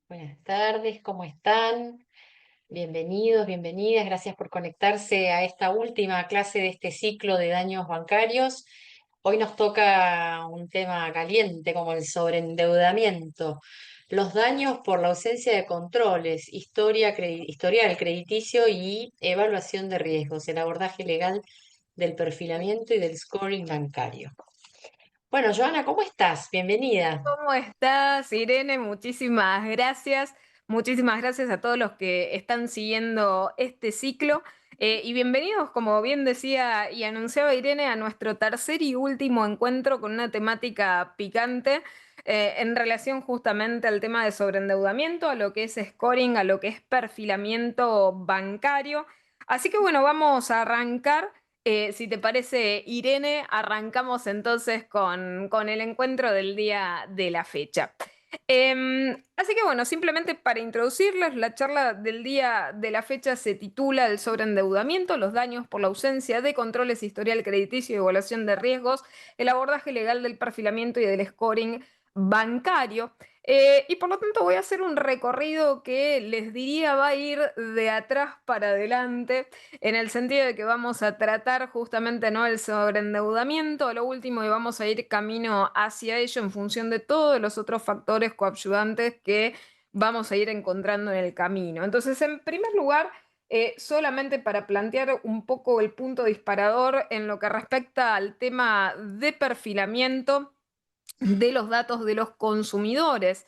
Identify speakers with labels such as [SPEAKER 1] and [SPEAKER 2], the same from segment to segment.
[SPEAKER 1] Buenas tardes, ¿cómo están? Bienvenidos, bienvenidas, gracias por conectarse a esta última clase de este ciclo de daños bancarios. Hoy nos toca un tema caliente como el sobreendeudamiento, los daños por la ausencia de controles, historial crediticio y evaluación de riesgos, el abordaje legal del perfilamiento y del scoring bancario. Bueno, Joana, ¿cómo estás? Bienvenida.
[SPEAKER 2] ¿Cómo estás, Irene? Muchísimas gracias. Muchísimas gracias a todos los que están siguiendo este ciclo. Y bienvenidos, como bien decía y anunciaba Irene, a nuestro tercer y último encuentro con una temática picante en relación justamente al tema de sobreendeudamiento, a lo que es scoring, a lo que es perfilamiento bancario. Así que bueno, vamos a arrancar. Si te parece, Irene, arrancamos entonces con el encuentro del día de la fecha. Así que bueno, simplemente para introducirles, la charla del día de la fecha se titula El sobreendeudamiento, los daños por la ausencia de controles, historial crediticio y evaluación de riesgos, el abordaje legal del perfilamiento y del scoring bancario. Y por lo tanto voy a hacer un recorrido que les diría va a ir de atrás para adelante en el sentido de que vamos a tratar justamente no el sobreendeudamiento, lo último, y vamos a ir camino hacia ello en función de todos los otros factores coadyuvantes que vamos a ir encontrando en el camino. Entonces, en primer lugar, solamente para plantear un poco el punto disparador en lo que respecta al tema de perfilamiento de los datos de los consumidores.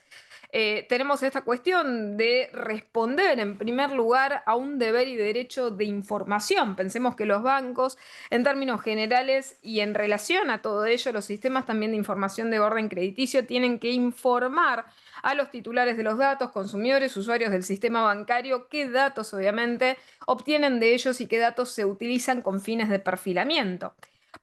[SPEAKER 2] Tenemos esta cuestión de responder en primer lugar a un deber y derecho de información. Pensemos que los bancos, en términos generales y en relación a todo ello, los sistemas también de información de orden crediticio tienen que informar a los titulares de los datos, consumidores, usuarios del sistema bancario, qué datos obviamente obtienen de ellos y qué datos se utilizan con fines de perfilamiento.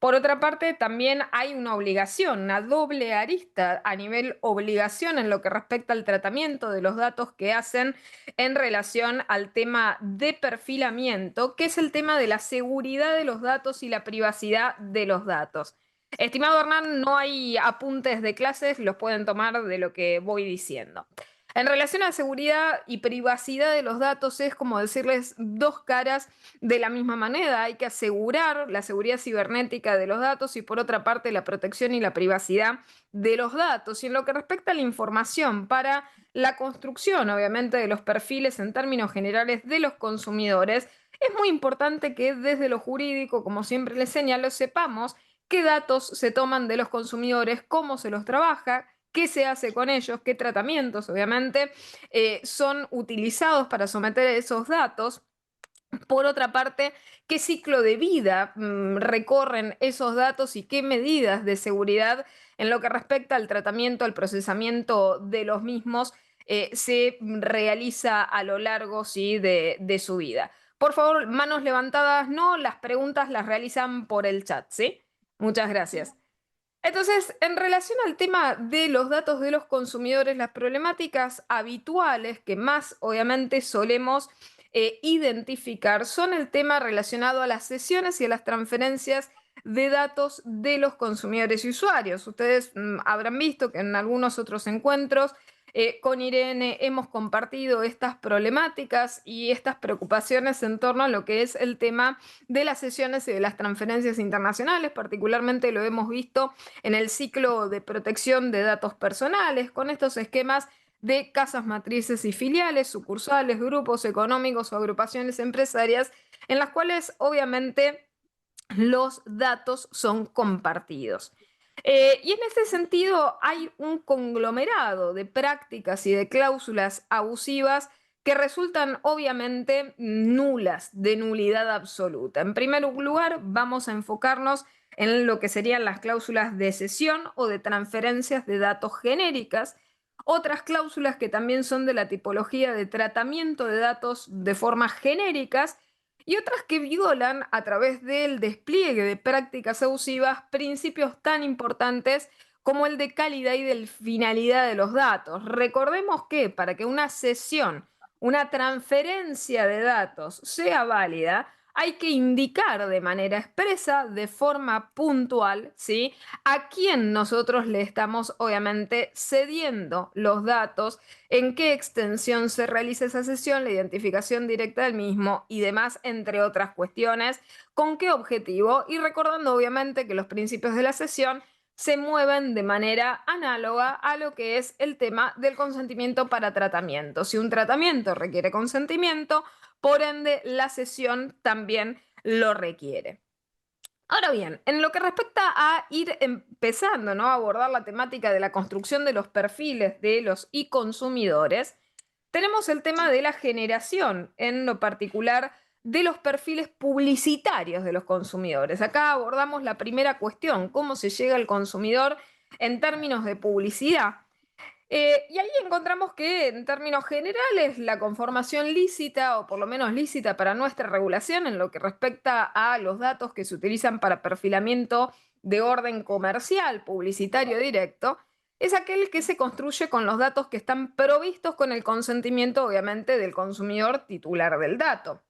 [SPEAKER 2] Por otra parte, también hay una obligación, una doble arista a nivel obligación en lo que respecta al tratamiento de los datos que hacen en relación al tema de perfilamiento, que es el tema de la seguridad de los datos y la privacidad de los datos. Estimado Hernán, no hay apuntes de clases, los pueden tomar de lo que voy diciendo. En relación a seguridad y privacidad de los datos, es como decirles dos caras de la misma manera. Hay que asegurar la seguridad cibernética de los datos y por otra parte la protección y la privacidad de los datos. Y en lo que respecta a la información para la construcción, obviamente, de los perfiles en términos generales de los consumidores, es muy importante que desde lo jurídico, como siempre les señalo, sepamos qué datos se toman de los consumidores, cómo se los trabaja, qué se hace con ellos, qué tratamientos, obviamente, son utilizados para someter esos datos. Por otra parte, qué ciclo de vida recorren esos datos y qué medidas de seguridad en lo que respecta al tratamiento, al procesamiento de los mismos se realiza a lo largo sí, de su vida. Por favor, manos levantadas, no, las preguntas las realizan por el chat, ¿sí? Muchas gracias. Entonces, en relación al tema de los datos de los consumidores, las problemáticas habituales que más obviamente solemos identificar son el tema relacionado a las sesiones y a las transferencias de datos de los consumidores y usuarios. Ustedes habrán visto que en algunos otros encuentros con Irene hemos compartido estas problemáticas y estas preocupaciones en torno a lo que es el tema de las sesiones y de las transferencias internacionales. Particularmente lo hemos visto en el ciclo de protección de datos personales, con estos esquemas de casas matrices y filiales, sucursales, grupos económicos o agrupaciones empresarias, en las cuales obviamente los datos son compartidos. Y en este sentido hay un conglomerado de prácticas y de cláusulas abusivas que resultan obviamente nulas, de nulidad absoluta. En primer lugar, vamos a enfocarnos en lo que serían las cláusulas de cesión o de transferencias de datos genéricas, otras cláusulas que también son de la tipología de tratamiento de datos de formas genéricas y otras que violan a través del despliegue de prácticas abusivas principios tan importantes como el de calidad y de finalidad de los datos. Recordemos que para que una sesión, una transferencia de datos sea válida, hay que indicar de manera expresa, de forma puntual, ¿sí? A quién nosotros le estamos obviamente cediendo los datos, en qué extensión se realiza esa sesión, la identificación directa del mismo y demás, entre otras cuestiones, con qué objetivo y recordando obviamente que los principios de la sesión se mueven de manera análoga a lo que es el tema del consentimiento para tratamiento. Si un tratamiento requiere consentimiento, por ende la sesión también lo requiere. Ahora bien, en lo que respecta a ir empezando, ¿no?, a abordar la temática de la construcción de los perfiles de los e-consumidores, tenemos el tema de la generación, en lo particular de los perfiles publicitarios de los consumidores. Acá abordamos la primera cuestión, cómo se llega al consumidor en términos de publicidad. Y ahí encontramos que en términos generales la conformación lícita, o por lo menos lícita para nuestra regulación en lo que respecta a los datos que se utilizan para perfilamiento de orden comercial, publicitario directo, es aquel que se construye con los datos que están provistos con el consentimiento, obviamente, del consumidor titular del dato.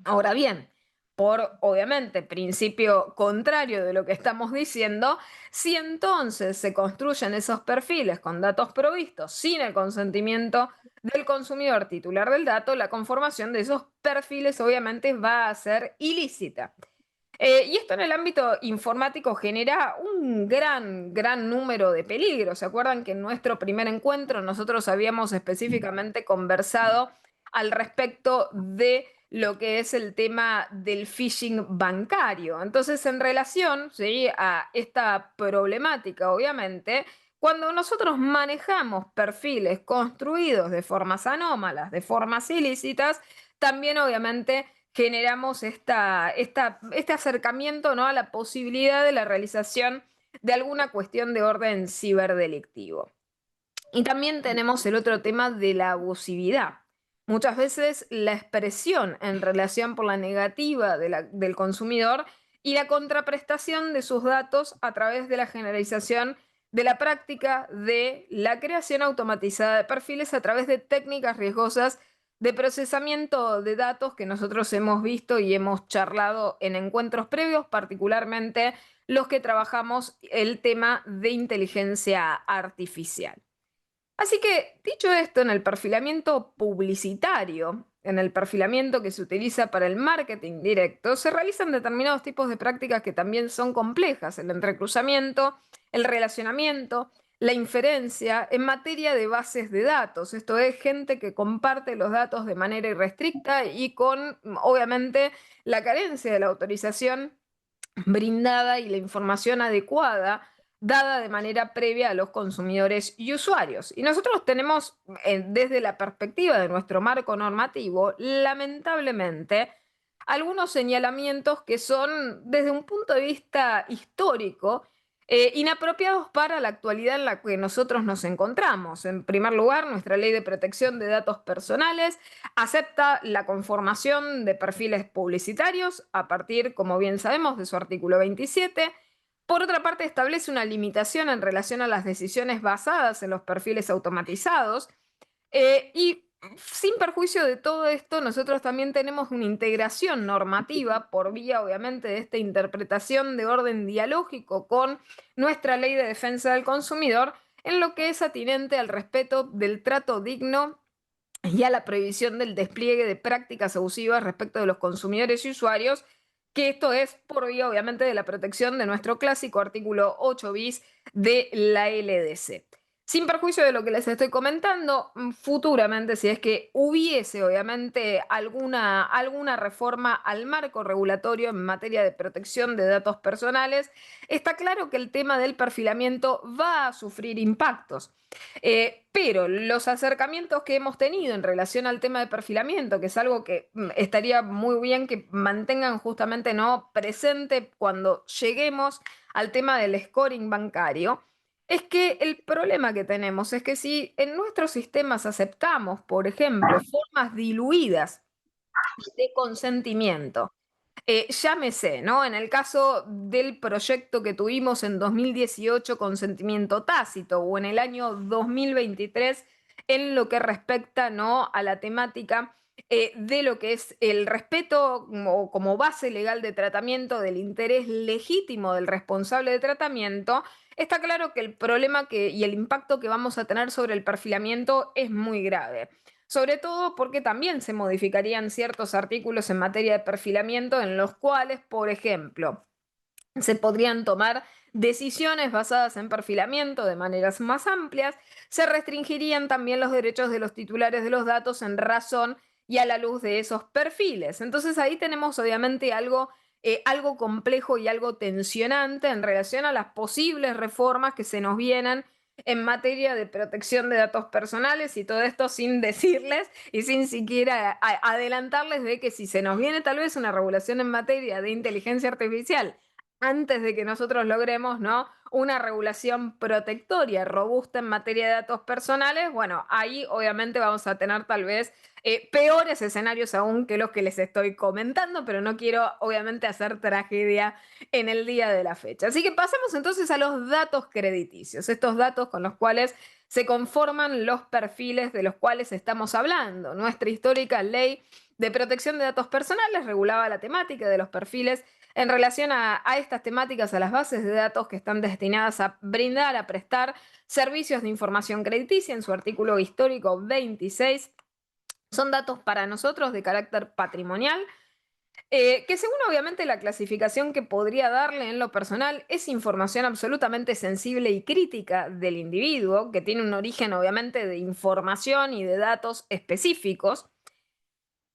[SPEAKER 2] Ahora bien, por obviamente principio contrario de lo que estamos diciendo, si entonces se construyen esos perfiles con datos provistos sin el consentimiento del consumidor titular del dato, la conformación de esos perfiles obviamente va a ser ilícita. Y esto en el ámbito informático genera un gran número de peligros. ¿Se acuerdan que en nuestro primer encuentro nosotros habíamos específicamente conversado al respecto de lo que es el tema del phishing bancario? Entonces, en relación, ¿sí?, a esta problemática, obviamente, cuando nosotros manejamos perfiles construidos de formas anómalas, de formas ilícitas, también obviamente generamos este acercamiento, ¿no?, a la posibilidad de la realización de alguna cuestión de orden ciberdelictivo. Y también tenemos el otro tema de la abusividad. Muchas veces la expresión en relación por la negativa del consumidor y la contraprestación de sus datos a través de la generalización de la práctica de la creación automatizada de perfiles a través de técnicas riesgosas de procesamiento de datos que nosotros hemos visto y hemos charlado en encuentros previos, particularmente los que trabajamos el tema de inteligencia artificial. Así que, dicho esto, en el perfilamiento publicitario, en el perfilamiento que se utiliza para el marketing directo, se realizan determinados tipos de prácticas que también son complejas: el entrecruzamiento, el relacionamiento, la inferencia en materia de bases de datos. Esto es, gente que comparte los datos de manera irrestricta y con, obviamente, la carencia de la autorización brindada y la información adecuada dada de manera previa a los consumidores y usuarios. Y nosotros tenemos, desde la perspectiva de nuestro marco normativo, lamentablemente, algunos señalamientos que son, desde un punto de vista histórico, inapropiados para la actualidad en la que nosotros nos encontramos. En primer lugar, nuestra Ley de Protección de Datos Personales acepta la conformación de perfiles publicitarios a partir, como bien sabemos, de su artículo 27. Por otra parte, establece una limitación en relación a las decisiones basadas en los perfiles automatizados. Y sin perjuicio de todo esto, nosotros también tenemos una integración normativa por vía, obviamente, de esta interpretación de orden dialógico con nuestra Ley de Defensa del Consumidor, en lo que es atinente al respeto del trato digno y a la prohibición del despliegue de prácticas abusivas respecto de los consumidores y usuarios, que esto es por vía, obviamente, de la protección de nuestro clásico artículo 8 bis de la LDC. Sin perjuicio de lo que les estoy comentando, futuramente, si es que hubiese, obviamente, alguna reforma al marco regulatorio en materia de protección de datos personales, está claro que el tema del perfilamiento va a sufrir impactos. Pero los acercamientos que hemos tenido en relación al tema de perfilamiento, que es algo que estaría muy bien que mantengan justamente, ¿no?, presente cuando lleguemos al tema del scoring bancario, es que el problema que tenemos es que si en nuestros sistemas aceptamos, por ejemplo, formas diluidas de consentimiento, llámese, ¿no?, en el caso del proyecto que tuvimos en 2018, consentimiento tácito, o en el año 2023, en lo que respecta, ¿no?, a la temática de lo que es el respeto como base legal de tratamiento del interés legítimo del responsable de tratamiento, está claro que el problema y el impacto que vamos a tener sobre el perfilamiento es muy grave. Sobre todo porque también se modificarían ciertos artículos en materia de perfilamiento en los cuales, por ejemplo, se podrían tomar decisiones basadas en perfilamiento de maneras más amplias, se restringirían también los derechos de los titulares de los datos en razón y a la luz de esos perfiles. Entonces ahí tenemos obviamente algo complejo y algo tensionante en relación a las posibles reformas que se nos vienen en materia de protección de datos personales, y todo esto sin decirles y sin siquiera adelantarles de que si se nos viene tal vez una regulación en materia de inteligencia artificial antes de que nosotros logremos, ¿no?, una regulación protectoria robusta en materia de datos personales, bueno, ahí obviamente vamos a tener tal vez peores escenarios aún que los que les estoy comentando, pero no quiero obviamente hacer tragedia en el día de la fecha. Así que pasemos entonces a los datos crediticios, estos datos con los cuales se conforman los perfiles de los cuales estamos hablando. Nuestra histórica ley de protección de datos personales regulaba la temática de los perfiles en relación a estas temáticas, a las bases de datos que están destinadas a brindar, a prestar servicios de información crediticia. En su artículo histórico 26, son datos para nosotros de carácter patrimonial, que según obviamente la clasificación que podría darle en lo personal, es información absolutamente sensible y crítica del individuo, que tiene un origen obviamente de información y de datos específicos.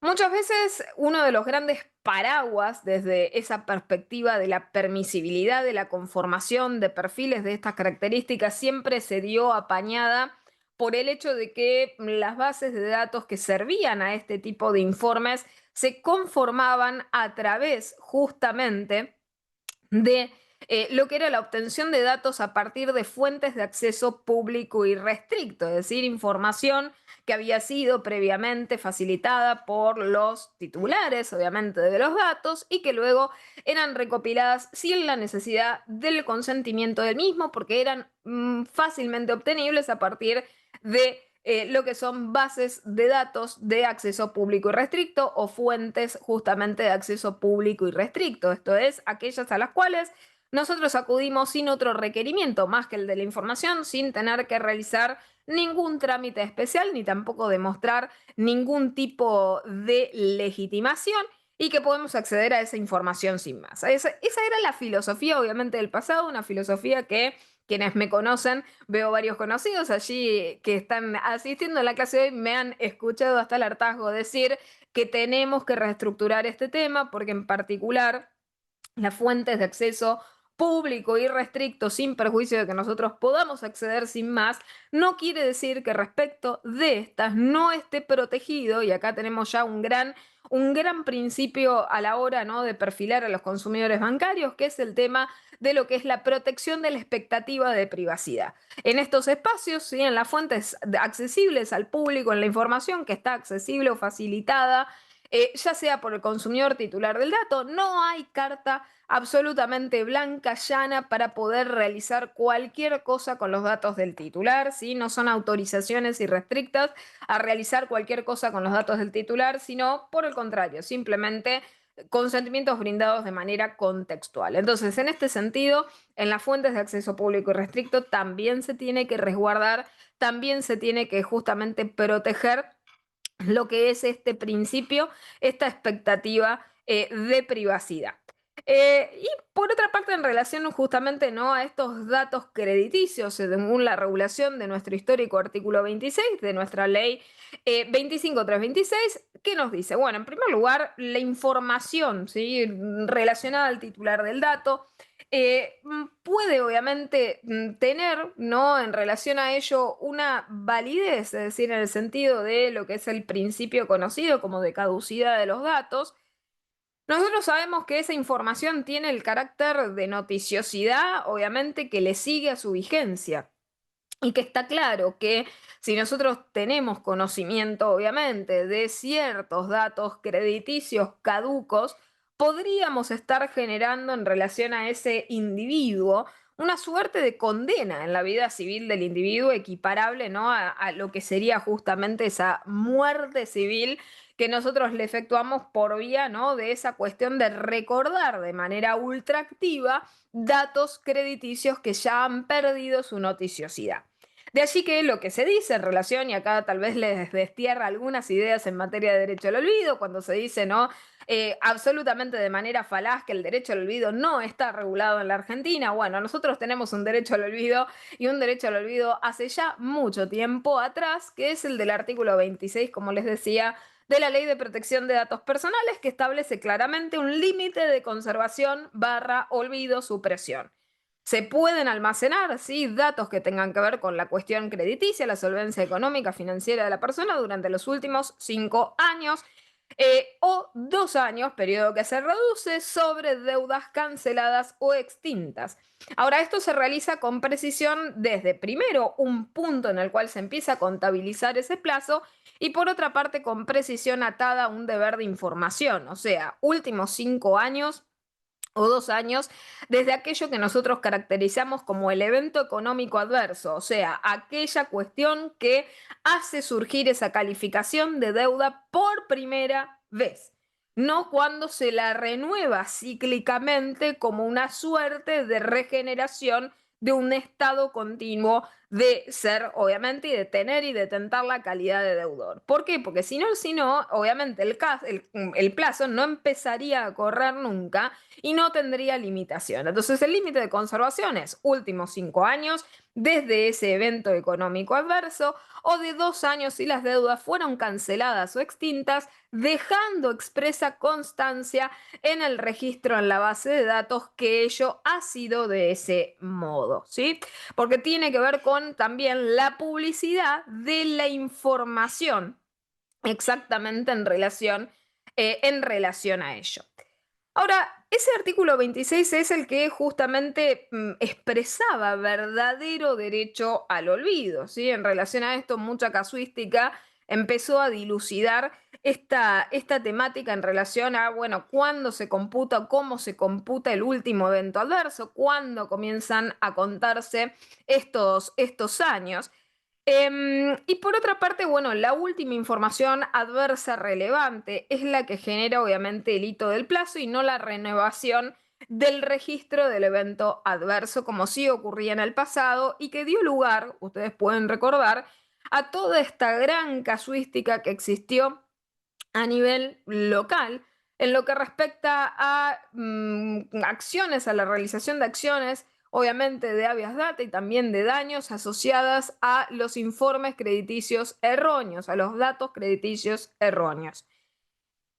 [SPEAKER 2] Muchas veces uno de los grandes paraguas desde esa perspectiva de la permisibilidad de la conformación de perfiles de estas características siempre se dio apañada por el hecho de que las bases de datos que servían a este tipo de informes se conformaban a través justamente de lo que era la obtención de datos a partir de fuentes de acceso público y restricto, es decir, información que había sido previamente facilitada por los titulares, obviamente, de los datos, y que luego eran recopiladas sin la necesidad del consentimiento del mismo, porque eran fácilmente obtenibles a partir de lo que son bases de datos de acceso público y restricto, o fuentes justamente de acceso público y restricto, esto es, aquellas a las cuales nosotros acudimos sin otro requerimiento más que el de la información, sin tener que realizar ningún trámite especial ni tampoco demostrar ningún tipo de legitimación, y que podemos acceder a esa información sin más. Esa era la filosofía, obviamente, del pasado, una filosofía que quienes me conocen, veo varios conocidos allí que están asistiendo a la clase de hoy, me han escuchado hasta el hartazgo decir que tenemos que reestructurar este tema, porque en particular las fuentes de acceso público y restricto, sin perjuicio de que nosotros podamos acceder sin más, no quiere decir que respecto de estas no esté protegido, y acá tenemos ya un gran principio a la hora, ¿no?, de perfilar a los consumidores bancarios, que es el tema de lo que es la protección de la expectativa de privacidad. En estos espacios, ¿sí?, en las fuentes accesibles al público, en la información que está accesible o facilitada, ya sea por el consumidor titular del dato, no hay carta absolutamente blanca, llana, para poder realizar cualquier cosa con los datos del titular, ¿sí? No son autorizaciones irrestrictas a realizar cualquier cosa con los datos del titular, sino por el contrario, simplemente consentimientos brindados de manera contextual. Entonces, en este sentido, en las fuentes de acceso público y restricto también se tiene que resguardar, también se tiene que justamente proteger lo que es este principio, esta expectativa de privacidad. Y por otra parte, en relación justamente, ¿no?, a estos datos crediticios, según la regulación de nuestro histórico artículo 26 de nuestra ley 25326, ¿qué nos dice? Bueno, en primer lugar, la información, ¿sí?, relacionada al titular del dato puede obviamente tener, ¿no?, en relación a ello una validez, es decir, en el sentido de lo que es el principio conocido como de caducidad de los datos. Nosotros sabemos que esa información tiene el carácter de noticiosidad, obviamente, que le sigue a su vigencia. Y que está claro que si nosotros tenemos conocimiento, obviamente, de ciertos datos crediticios caducos, podríamos estar generando en relación a ese individuo una suerte de condena en la vida civil del individuo equiparable, ¿no? A lo que sería justamente esa muerte civil que nosotros le efectuamos por vía, ¿no? De esa cuestión de recordar de manera ultraactiva datos crediticios que ya han perdido su noticiosidad. De allí que lo que se dice en relación, y acá tal vez les destierra algunas ideas en materia de derecho al olvido, cuando se dice, ¿no? Absolutamente de manera falaz que el derecho al olvido no está regulado en la Argentina. Bueno, nosotros tenemos un derecho al olvido y un derecho al olvido hace ya mucho tiempo atrás, que es el del artículo 26, como les decía, de la Ley de Protección de Datos Personales, que establece claramente un límite de conservación barra olvido supresión. Se pueden almacenar, ¿sí?, datos que tengan que ver con la cuestión crediticia, la solvencia económica, financiera de la persona durante los últimos 5 años o 2 años, periodo que se reduce sobre deudas canceladas o extintas. Ahora, esto se realiza con precisión desde, primero, un punto en el cual se empieza a contabilizar ese plazo y por otra parte con precisión atada a un deber de información, o sea, últimos 5 años o 2 años desde aquello que nosotros caracterizamos como el evento económico adverso, o sea, aquella cuestión que hace surgir esa calificación de deuda por primera vez, no cuando se la renueva cíclicamente como una suerte de regeneración de un estado continuo de ser, obviamente, y de tener y de tentar la calidad de deudor. ¿Por qué? Porque si no, obviamente el plazo no empezaría a correr nunca y no tendría limitación. Entonces el límite de conservación es últimos 5 años desde ese evento económico adverso o de 2 años si las deudas fueron canceladas o extintas, dejando expresa constancia en el registro en la base de datos que ello ha sido de ese modo, ¿sí? Porque tiene que ver con también la publicidad de la información exactamente en relación a ello. Ahora, ese artículo 26 es el que justamente expresaba verdadero derecho al olvido, ¿sí? En relación a esto, mucha casuística empezó a dilucidar esta temática en relación a, bueno, cuándo se computa, cómo se computa el último evento adverso, cuándo comienzan a contarse estos años. Y por otra parte, bueno, la última información adversa relevante es la que genera obviamente el hito del plazo y no la renovación del registro del evento adverso, como sí ocurría en el pasado y que dio lugar, ustedes pueden recordar, a toda esta gran casuística que existió a nivel local en lo que respecta a acciones, a la realización de acciones, obviamente de habeas data y también de daños asociadas a los informes crediticios erróneos, a los datos crediticios erróneos.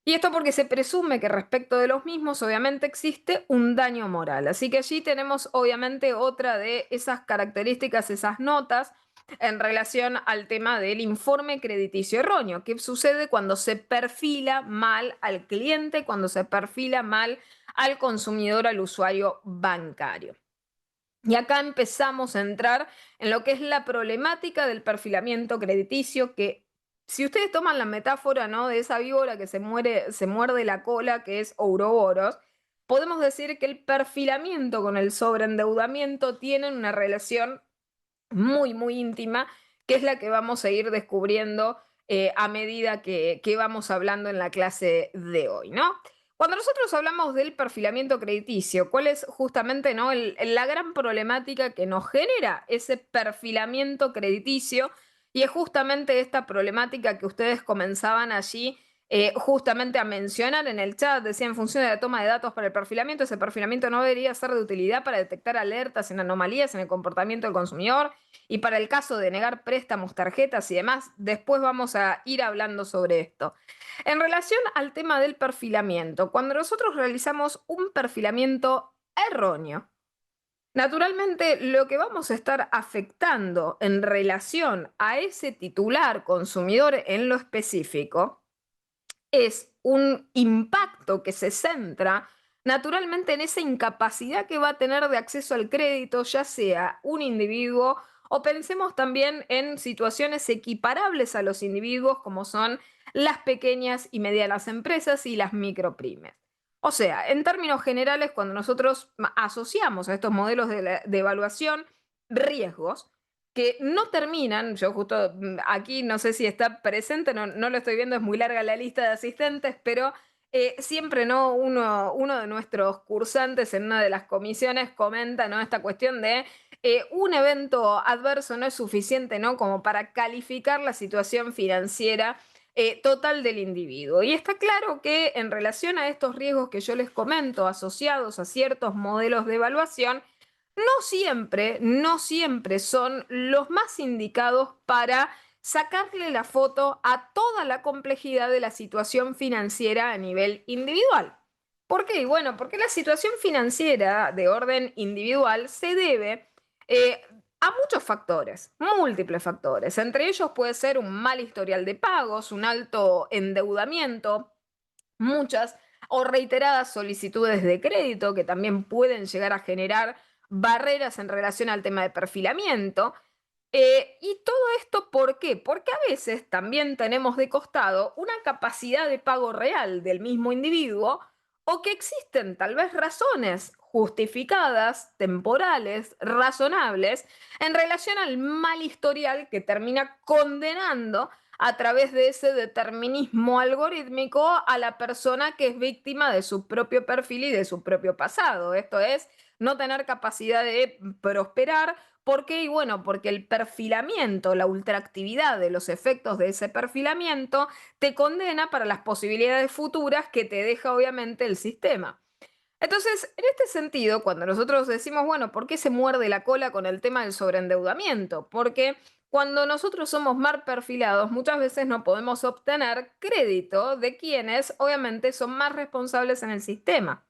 [SPEAKER 2] Y esto porque se presume que respecto de los mismos obviamente existe un daño moral. Así que allí tenemos obviamente otra de esas características, esas notas en relación al tema del informe crediticio erróneo. ¿Qué sucede cuando se perfila mal al cliente, cuando se perfila mal al consumidor, al usuario bancario? Y acá empezamos a entrar en lo que es la problemática del perfilamiento crediticio, que si ustedes toman la metáfora, ¿no?, de esa víbora que se muerde la cola, que es Ouroboros, podemos decir que el perfilamiento con el sobreendeudamiento tienen una relación muy, muy íntima, que es la que vamos a ir descubriendo a medida que vamos hablando en la clase de hoy, ¿no? Cuando nosotros hablamos del perfilamiento crediticio, ¿cuál es justamente, ¿no?, la gran problemática que nos genera ese perfilamiento crediticio? Y es justamente esta problemática que ustedes comenzaban allí justamente a mencionar en el chat, decía en función de la toma de datos para el perfilamiento, ese perfilamiento no debería ser de utilidad para detectar alertas en anomalías en el comportamiento del consumidor y para el caso de negar préstamos, tarjetas y demás. Después vamos a ir hablando sobre esto. En relación al tema del perfilamiento, cuando nosotros realizamos un perfilamiento erróneo, naturalmente lo que vamos a estar afectando en relación a ese titular consumidor en lo específico es un impacto que se centra naturalmente en esa incapacidad que va a tener de acceso al crédito, ya sea un individuo o pensemos también en situaciones equiparables a los individuos como son las pequeñas y medianas empresas y las micropymes. O sea, en términos generales, cuando nosotros asociamos a estos modelos de evaluación riesgos que no terminan, yo justo aquí no sé si está presente, no lo estoy viendo, es muy larga la lista de asistentes, pero siempre no uno de nuestros cursantes en una de las comisiones comenta, ¿no?, esta cuestión de un evento adverso no es suficiente, ¿no?, como para calificar la situación financiera total del individuo. Y está claro que en relación a estos riesgos que yo les comento, asociados a ciertos modelos de evaluación, no siempre son los más indicados para sacarle la foto a toda la complejidad de la situación financiera a nivel individual. ¿Por qué? Bueno, porque la situación financiera de orden individual se debe eh, a muchos factores, múltiples factores. Entre ellos puede ser un mal historial de pagos, un alto endeudamiento, muchas o reiteradas solicitudes de crédito que también pueden llegar a generar barreras en relación al tema de perfilamiento. Y todo esto, ¿por qué? Porque a veces también tenemos de costado una capacidad de pago real del mismo individuo o que existen tal vez razones justificadas, temporales, razonables, en relación al mal historial que termina condenando a través de ese determinismo algorítmico a la persona que es víctima de su propio perfil y de su propio pasado. Esto es, no tener capacidad de prosperar. ¿Por qué? Y bueno, porque el perfilamiento, la ultraactividad de los efectos de ese perfilamiento te condena para las posibilidades futuras que te deja obviamente el sistema. Entonces, en este sentido, cuando nosotros decimos, bueno, ¿por qué se muerde la cola con el tema del sobreendeudamiento? Porque cuando nosotros somos mal perfilados, muchas veces no podemos obtener crédito de quienes obviamente son más responsables en el sistema.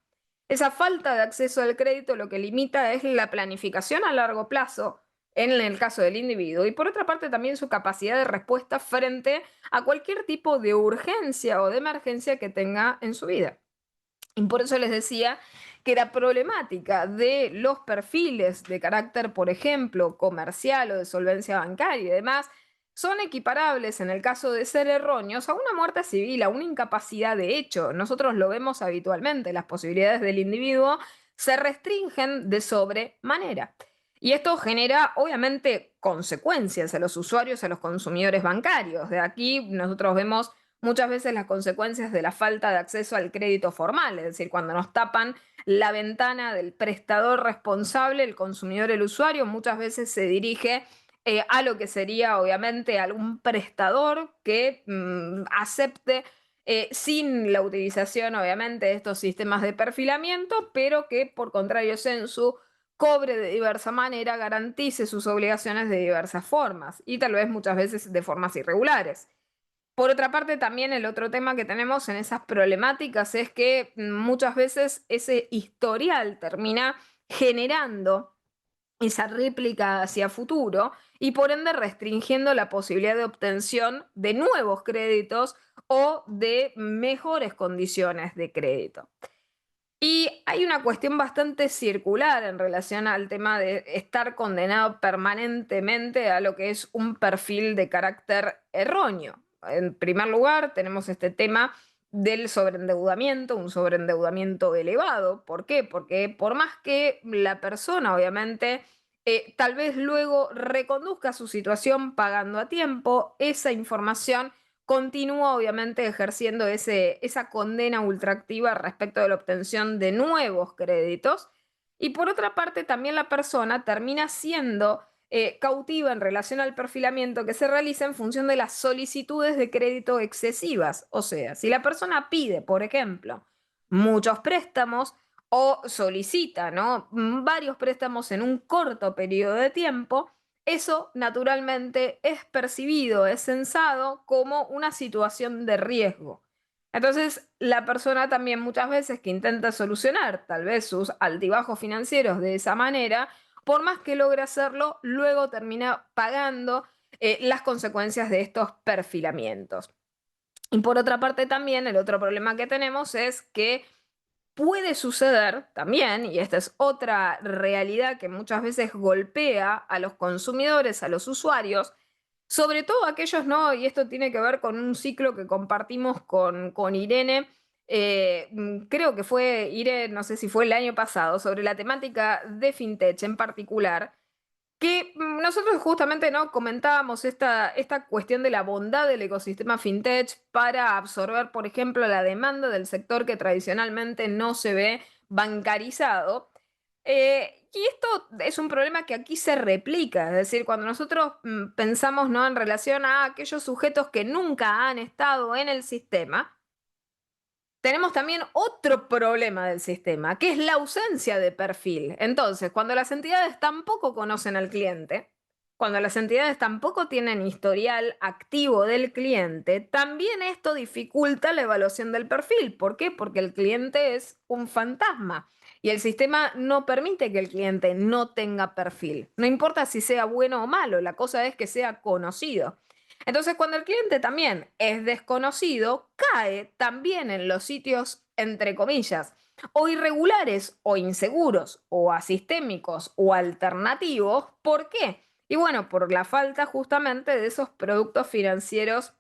[SPEAKER 2] Esa falta de acceso al crédito lo que limita es la planificación a largo plazo en el caso del individuo y por otra parte también su capacidad de respuesta frente a cualquier tipo de urgencia o de emergencia que tenga en su vida. Y por eso les decía que la problemática de los perfiles de carácter, por ejemplo, comercial o de solvencia bancaria y demás, son equiparables en el caso de ser erróneos a una muerte civil, a una incapacidad de hecho. Nosotros lo vemos habitualmente, las posibilidades del individuo se restringen de sobremanera. Y esto genera, obviamente, consecuencias a los usuarios, a los consumidores bancarios. De aquí nosotros vemos muchas veces las consecuencias de la falta de acceso al crédito formal, es decir, cuando nos tapan la ventana del prestador responsable, el consumidor, el usuario, muchas veces se dirige a lo que sería obviamente algún prestador que acepte sin la utilización obviamente de estos sistemas de perfilamiento, pero que por contrario en su cobre de diversa manera, garantice sus obligaciones de diversas formas y tal vez muchas veces de formas irregulares. Por otra parte, también el otro tema que tenemos en esas problemáticas es que muchas veces ese historial termina generando esa réplica hacia futuro y por ende restringiendo la posibilidad de obtención de nuevos créditos o de mejores condiciones de crédito. Y hay una cuestión bastante circular en relación al tema de estar condenado permanentemente a lo que es un perfil de carácter erróneo. En primer lugar, tenemos este tema del sobreendeudamiento, un sobreendeudamiento elevado. ¿Por qué? Porque por más que la persona, obviamente, tal vez luego reconduzca su situación pagando a tiempo, esa información continúa obviamente ejerciendo esa condena ultraactiva respecto de la obtención de nuevos créditos. Y por otra parte, también la persona termina siendo cautiva en relación al perfilamiento que se realiza en función de las solicitudes de crédito excesivas. O sea, si la persona pide, por ejemplo, muchos préstamos o solicita, ¿no?, varios préstamos en un corto periodo de tiempo, eso naturalmente es percibido, es censado como una situación de riesgo. Entonces, la persona también muchas veces que intenta solucionar tal vez sus altibajos financieros de esa manera, por más que logre hacerlo, luego termina pagando las consecuencias de estos perfilamientos. Y por otra parte también el otro problema que tenemos es que puede suceder también, y esta es otra realidad que muchas veces golpea a los consumidores, a los usuarios, sobre todo aquellos, ¿no? Y esto tiene que ver con un ciclo que compartimos con Irene, creo que fue, Irene, no sé si fue el año pasado, sobre la temática de fintech en particular, que nosotros justamente no comentábamos esta cuestión de la bondad del ecosistema fintech para absorber, por ejemplo, la demanda del sector que tradicionalmente no se ve bancarizado. Y esto es un problema que aquí se replica, es decir, cuando nosotros pensamos, ¿no?, en relación a aquellos sujetos que nunca han estado en el sistema, tenemos también otro problema del sistema, que es la ausencia de perfil. Entonces, cuando las entidades tampoco conocen al cliente, cuando las entidades tampoco tienen historial activo del cliente, también esto dificulta la evaluación del perfil. ¿Por qué? Porque el cliente es un fantasma y el sistema no permite que el cliente no tenga perfil. No importa si sea bueno o malo, la cosa es que sea conocido. Entonces, cuando el cliente también es desconocido, cae también en los sitios, entre comillas, o irregulares o inseguros o asistémicos o alternativos. ¿Por qué? Y bueno, por la falta justamente de esos productos financieros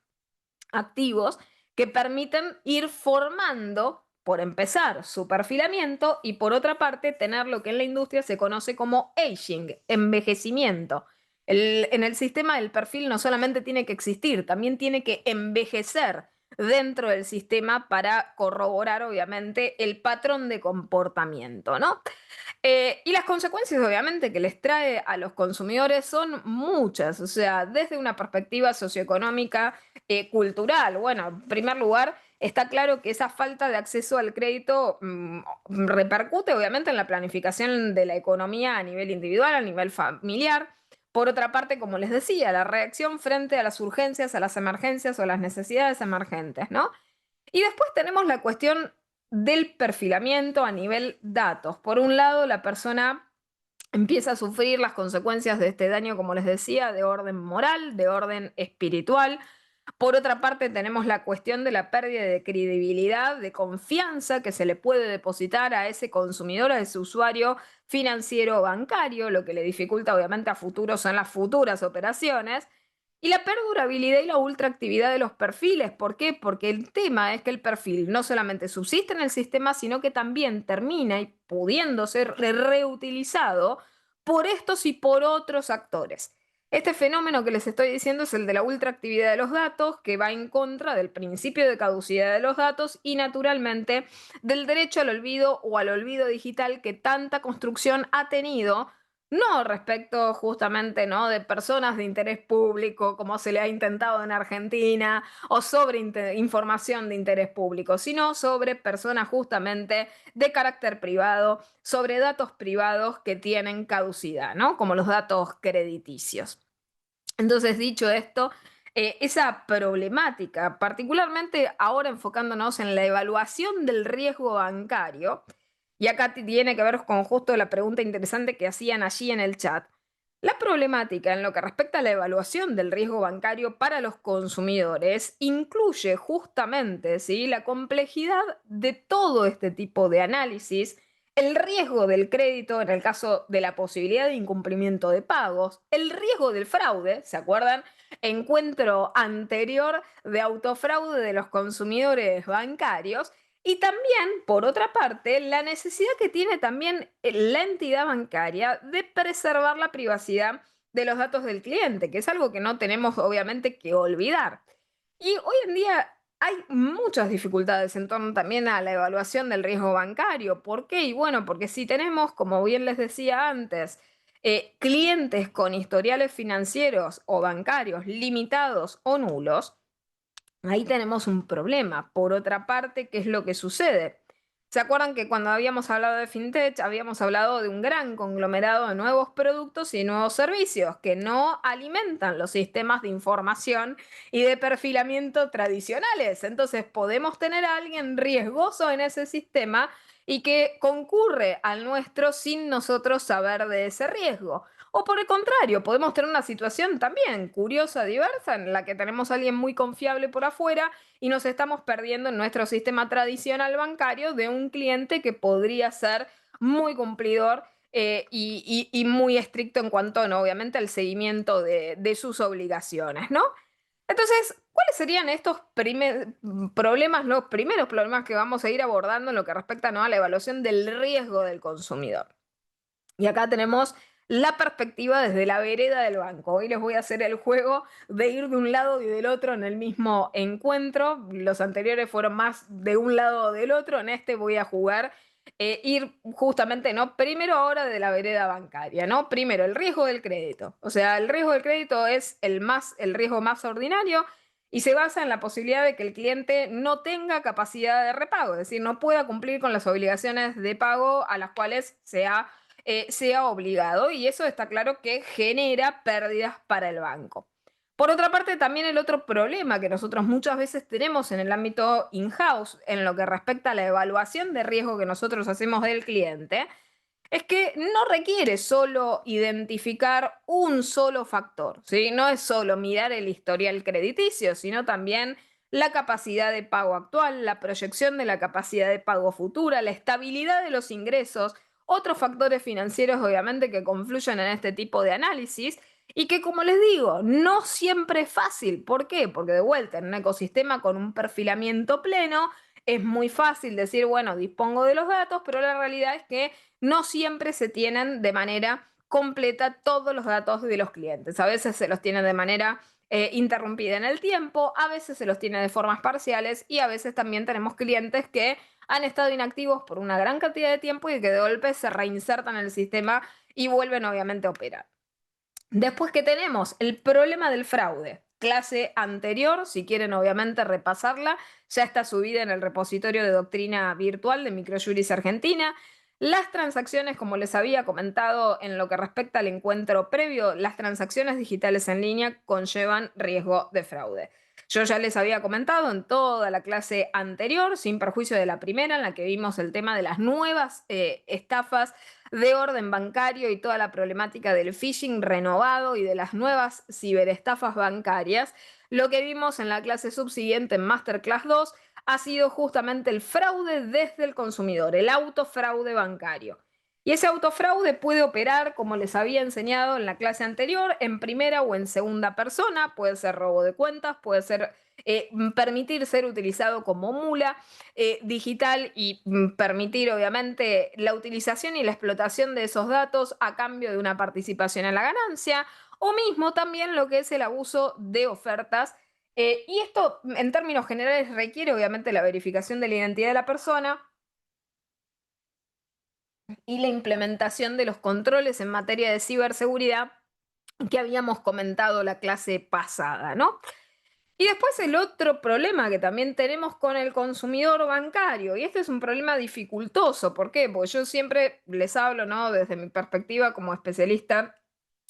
[SPEAKER 2] activos que permiten ir formando, por empezar, su perfilamiento y por otra parte, tener lo que en la industria se conoce como aging, envejecimiento. En el sistema el perfil no solamente tiene que existir, también tiene que envejecer dentro del sistema para corroborar, obviamente, el patrón de comportamiento, ¿no? Y las consecuencias, obviamente, que les trae a los consumidores son muchas, o sea, desde una perspectiva socioeconómica, cultural. Bueno, en primer lugar, está claro que esa falta de acceso al crédito repercute, obviamente, en la planificación de la economía a nivel individual, a nivel familiar. Por otra parte, como les decía, la reacción frente a las urgencias, a las emergencias o a las necesidades emergentes, ¿no? Y después tenemos la cuestión del perfilamiento a nivel datos. Por un lado, la persona empieza a sufrir las consecuencias de este daño, como les decía, de orden moral, de orden espiritual. Por otra parte, tenemos la cuestión de la pérdida de credibilidad, de confianza que se le puede depositar a ese consumidor, a ese usuario financiero o bancario, lo que le dificulta obviamente a futuro son las futuras operaciones. Y la perdurabilidad y la ultraactividad de los perfiles. ¿Por qué? Porque el tema es que el perfil no solamente subsiste en el sistema, sino que también termina y pudiendo ser reutilizado por estos y por otros actores. Este fenómeno que les estoy diciendo es el de la ultraactividad de los datos, que va en contra del principio de caducidad de los datos y naturalmente del derecho al olvido o al olvido digital que tanta construcción ha tenido, no respecto justamente, ¿no?, de personas de interés público, como se le ha intentado en Argentina, o sobre información de interés público, sino sobre personas justamente de carácter privado, sobre datos privados que tienen caducidad, ¿no?, como los datos crediticios. Entonces, dicho esto, esa problemática, particularmente ahora enfocándonos en la evaluación del riesgo bancario, y acá tiene que ver con justo la pregunta interesante que hacían allí en el chat. La problemática en lo que respecta a la evaluación del riesgo bancario para los consumidores incluye justamente, ¿sí?, la complejidad de todo este tipo de análisis, el riesgo del crédito en el caso de la posibilidad de incumplimiento de pagos, el riesgo del fraude, ¿se acuerdan? Encuentro anterior de autofraude de los consumidores bancarios. Y también, por otra parte, la necesidad que tiene también la entidad bancaria de preservar la privacidad de los datos del cliente, que es algo que no tenemos obviamente que olvidar. Y hoy en día hay muchas dificultades en torno también a la evaluación del riesgo bancario. ¿Por qué? Y bueno, porque si tenemos, como bien les decía antes, clientes con historiales financieros o bancarios limitados o nulos, ahí tenemos un problema. Por otra parte, ¿qué es lo que sucede? ¿Se acuerdan que cuando habíamos hablado de FinTech, habíamos hablado de un gran conglomerado de nuevos productos y nuevos servicios que no alimentan los sistemas de información y de perfilamiento tradicionales? Entonces, podemos tener a alguien riesgoso en ese sistema y que concurre al nuestro sin nosotros saber de ese riesgo. O por el contrario, podemos tener una situación también curiosa, diversa, en la que tenemos a alguien muy confiable por afuera y nos estamos perdiendo en nuestro sistema tradicional bancario de un cliente que podría ser muy cumplidor, y muy estricto en cuanto, ¿no?, obviamente, al seguimiento de sus obligaciones, ¿no? Entonces, ¿cuáles serían estos problemas, los primeros problemas que vamos a ir abordando en lo que respecta, ¿no?, a la evaluación del riesgo del consumidor? Y acá tenemos la perspectiva desde la vereda del banco. Hoy les voy a hacer el juego de ir de un lado y del otro en el mismo encuentro. Los anteriores fueron más de un lado o del otro. En este voy a jugar ir justamente, ¿no? Primero ahora de la vereda bancaria, ¿no? Primero, el riesgo del crédito. O sea, el riesgo del crédito es el riesgo más ordinario y se basa en la posibilidad de que el cliente no tenga capacidad de repago, es decir, no pueda cumplir con las obligaciones de pago a las cuales sea obligado, y eso está claro que genera pérdidas para el banco. Por otra parte, también el otro problema que nosotros muchas veces tenemos en el ámbito in-house, en lo que respecta a la evaluación de riesgo que nosotros hacemos del cliente, es que no requiere solo identificar un solo factor, ¿sí? No es solo mirar el historial crediticio, sino también la capacidad de pago actual, la proyección de la capacidad de pago futura, la estabilidad de los ingresos, otros factores financieros obviamente que confluyen en este tipo de análisis y que, como les digo, no siempre es fácil. ¿Por qué? Porque de vuelta, en un ecosistema con un perfilamiento pleno, es muy fácil decir, bueno, dispongo de los datos, pero la realidad es que no siempre se tienen de manera completa todos los datos de los clientes. A veces se los tiene de manera interrumpida en el tiempo, a veces se los tiene de formas parciales y a veces también tenemos clientes que han estado inactivos por una gran cantidad de tiempo y que de golpe se reinsertan en el sistema y vuelven obviamente a operar. Después que tenemos el problema del fraude. Clase anterior, si quieren obviamente repasarla, ya está subida en el repositorio de doctrina virtual de Microjuris Argentina. Las transacciones, como les había comentado en lo que respecta al encuentro previo, las transacciones digitales en línea conllevan riesgo de fraude. Yo ya les había comentado en toda la clase anterior, sin perjuicio de la primera, en la que vimos el tema de las nuevas estafas de orden bancario y toda la problemática del phishing renovado y de las nuevas ciberestafas bancarias. Lo que vimos en la clase subsiguiente, en Masterclass 2, ha sido justamente el fraude desde el consumidor, el autofraude bancario. Y ese autofraude puede operar, como les había enseñado en la clase anterior, en primera o en segunda persona, puede ser robo de cuentas, puede ser permitir ser utilizado como mula digital y permitir obviamente la utilización y la explotación de esos datos a cambio de una participación en la ganancia, o mismo también lo que es el abuso de ofertas. Y esto en términos generales requiere obviamente la verificación de la identidad de la persona y la implementación de los controles en materia de ciberseguridad que habíamos comentado la clase pasada, ¿no? Y después el otro problema que también tenemos con el consumidor bancario, y este es un problema dificultoso. ¿Por qué? Porque yo siempre les hablo, ¿no?, desde mi perspectiva como especialista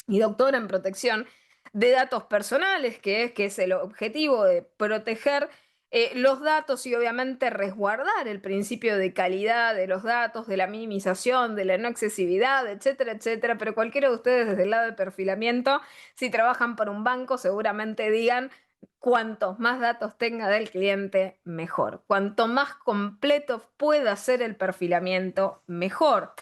[SPEAKER 2] y doctora en protección de datos personales, que es el objetivo de proteger los datos y obviamente resguardar el principio de calidad de los datos, de la minimización, de la no excesividad, etcétera, etcétera. Pero cualquiera de ustedes desde el lado de perfilamiento, si trabajan para un banco, seguramente digan: cuantos más datos tenga del cliente, mejor. Cuanto más completo pueda ser el perfilamiento, mejor.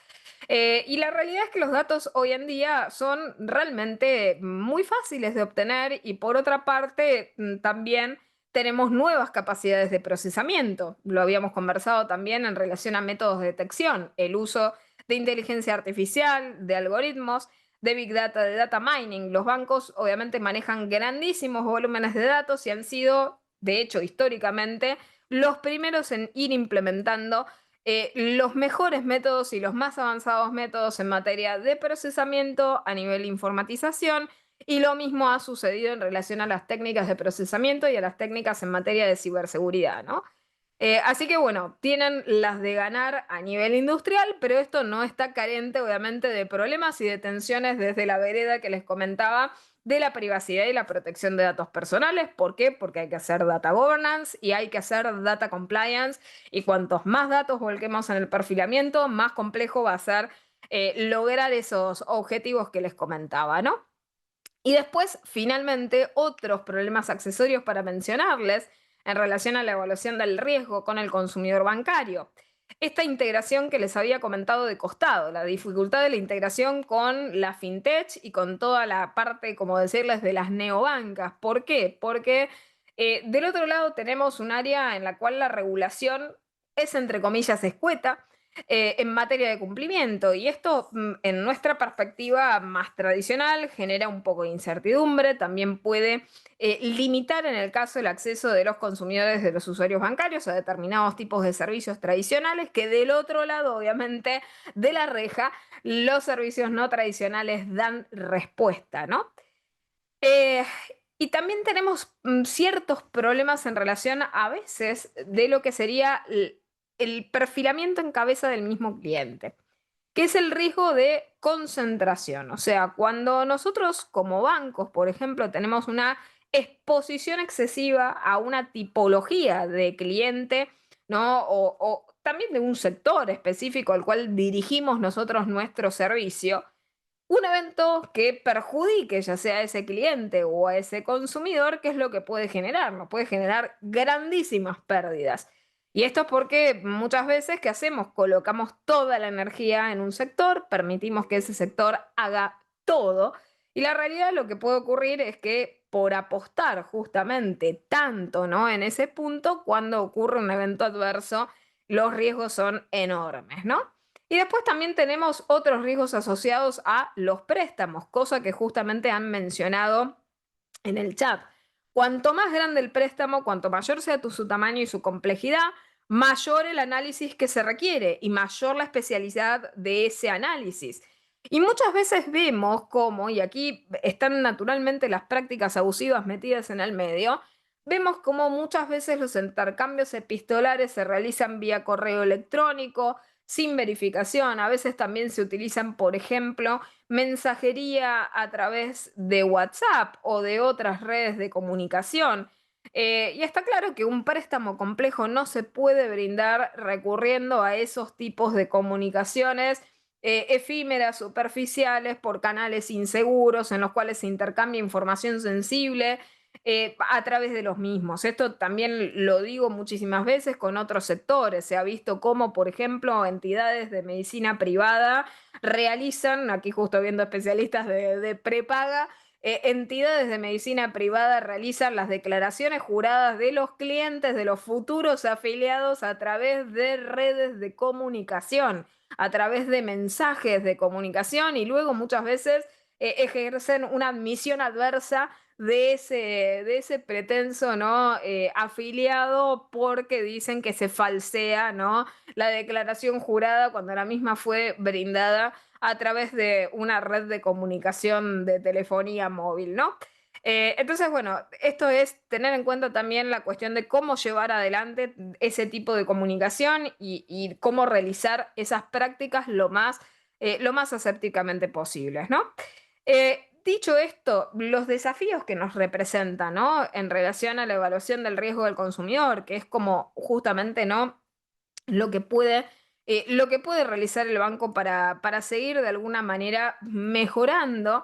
[SPEAKER 2] Y la realidad es que los datos hoy en día son realmente muy fáciles de obtener y por otra parte también tenemos nuevas capacidades de procesamiento. Lo habíamos conversado también en relación a métodos de detección, el uso de inteligencia artificial, de algoritmos, de Big Data, de data mining. Los bancos obviamente manejan grandísimos volúmenes de datos y han sido, de hecho, históricamente, los primeros en ir implementando los mejores métodos y los más avanzados métodos en materia de procesamiento a nivel de informatización, y lo mismo ha sucedido en relación a las técnicas de procesamiento y a las técnicas en materia de ciberseguridad, ¿no? Así que bueno, tienen las de ganar a nivel industrial, pero esto no está carente obviamente de problemas y de tensiones desde la vereda que les comentaba de la privacidad y la protección de datos personales. ¿Por qué? Porque hay que hacer data governance y hay que hacer data compliance, y cuantos más datos volquemos en el perfilamiento, más complejo va a ser lograr esos objetivos que les comentaba, ¿no? Y después, finalmente, otros problemas accesorios para mencionarles en relación a la evaluación del riesgo con el consumidor bancario. esta integración que les había comentado de costado, la dificultad de la integración con la fintech y con toda la parte, como decirles, de las neobancas. ¿Por qué? Porque del otro lado tenemos un área en la cual la regulación es, entre comillas, escueta en materia de cumplimiento. Y esto, en nuestra perspectiva más tradicional, genera un poco de incertidumbre, también puede limitar en el caso el acceso de los consumidores, de los usuarios bancarios a determinados tipos de servicios tradicionales, que del otro lado, obviamente, de la reja, los servicios no tradicionales dan respuesta, ¿no? Eh, y también tenemos ciertos problemas en relación a veces de lo que sería el perfilamiento en cabeza del mismo cliente, que es el riesgo de concentración. O sea, cuando nosotros como bancos, por ejemplo, tenemos una exposición excesiva a una tipología de cliente, ¿no? O también de un sector específico al cual dirigimos nosotros nuestro servicio, un evento que perjudique ya sea a ese cliente o a ese consumidor, ¿qué es lo que puede generar? Nos puede generar grandísimas pérdidas. Y esto es porque muchas veces, ¿qué hacemos? Colocamos toda la energía en un sector, permitimos que ese sector haga todo. Y la realidad lo que puede ocurrir es que por apostar justamente tanto, ¿no? En ese punto, cuando ocurre un evento adverso, los riesgos son enormes, ¿no? Y después también tenemos otros riesgos asociados a los préstamos, cosa que justamente han mencionado en el chat. Cuanto más grande el préstamo, cuanto mayor sea su tamaño y su complejidad, mayor el análisis que se requiere y mayor la especialidad de ese análisis. Y muchas veces vemos cómo, y aquí están naturalmente las prácticas abusivas metidas en el medio, vemos cómo muchas veces los intercambios epistolares se realizan vía correo electrónico, sin verificación. A veces también se utilizan, por ejemplo, mensajería a través de WhatsApp o de otras redes de comunicación. Y está claro que un préstamo complejo no se puede brindar recurriendo a esos tipos de comunicaciones efímeras, superficiales, por canales inseguros en los cuales se intercambia información sensible a través de los mismos. Esto también lo digo muchísimas veces con otros sectores. Se ha visto cómo, por ejemplo, entidades de medicina privada realizan, aquí justo viendo especialistas de prepaga, entidades de medicina privada realizan las declaraciones juradas de los clientes, de los futuros afiliados a través de redes de comunicación, a través de mensajes de comunicación y luego muchas veces ejercen una admisión adversa de ese pretenso, ¿no? Afiliado, porque dicen que se falsea, ¿no? La declaración jurada cuando la misma fue brindada a través de una red de comunicación de telefonía móvil, ¿no? Entonces, bueno, esto es tener en cuenta también la cuestión de cómo llevar adelante ese tipo de comunicación y cómo realizar esas prácticas lo más asépticamente posibles, ¿no? Dicho esto, los desafíos que nos representan, ¿no? En relación a la evaluación del riesgo del consumidor, que es como justamente, ¿no? Lo que puede, lo que puede realizar el banco para seguir de alguna manera mejorando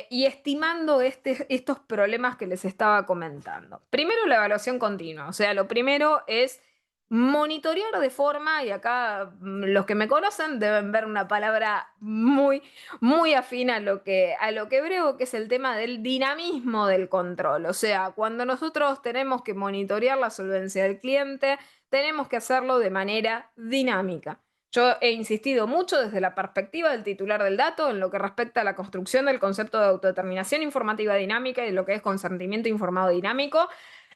[SPEAKER 2] y estimando estos problemas que les estaba comentando. Primero, la evaluación continua. O sea, lo primero es monitorear de forma, y acá los que me conocen deben ver una palabra muy afín a lo que hebreo, que es el tema del dinamismo del control. O sea, cuando nosotros tenemos que monitorear la solvencia del cliente, tenemos que hacerlo de manera dinámica. Yo he insistido mucho desde la perspectiva del titular del dato en lo que respecta a la construcción del concepto de autodeterminación informativa dinámica y lo que es consentimiento informado dinámico,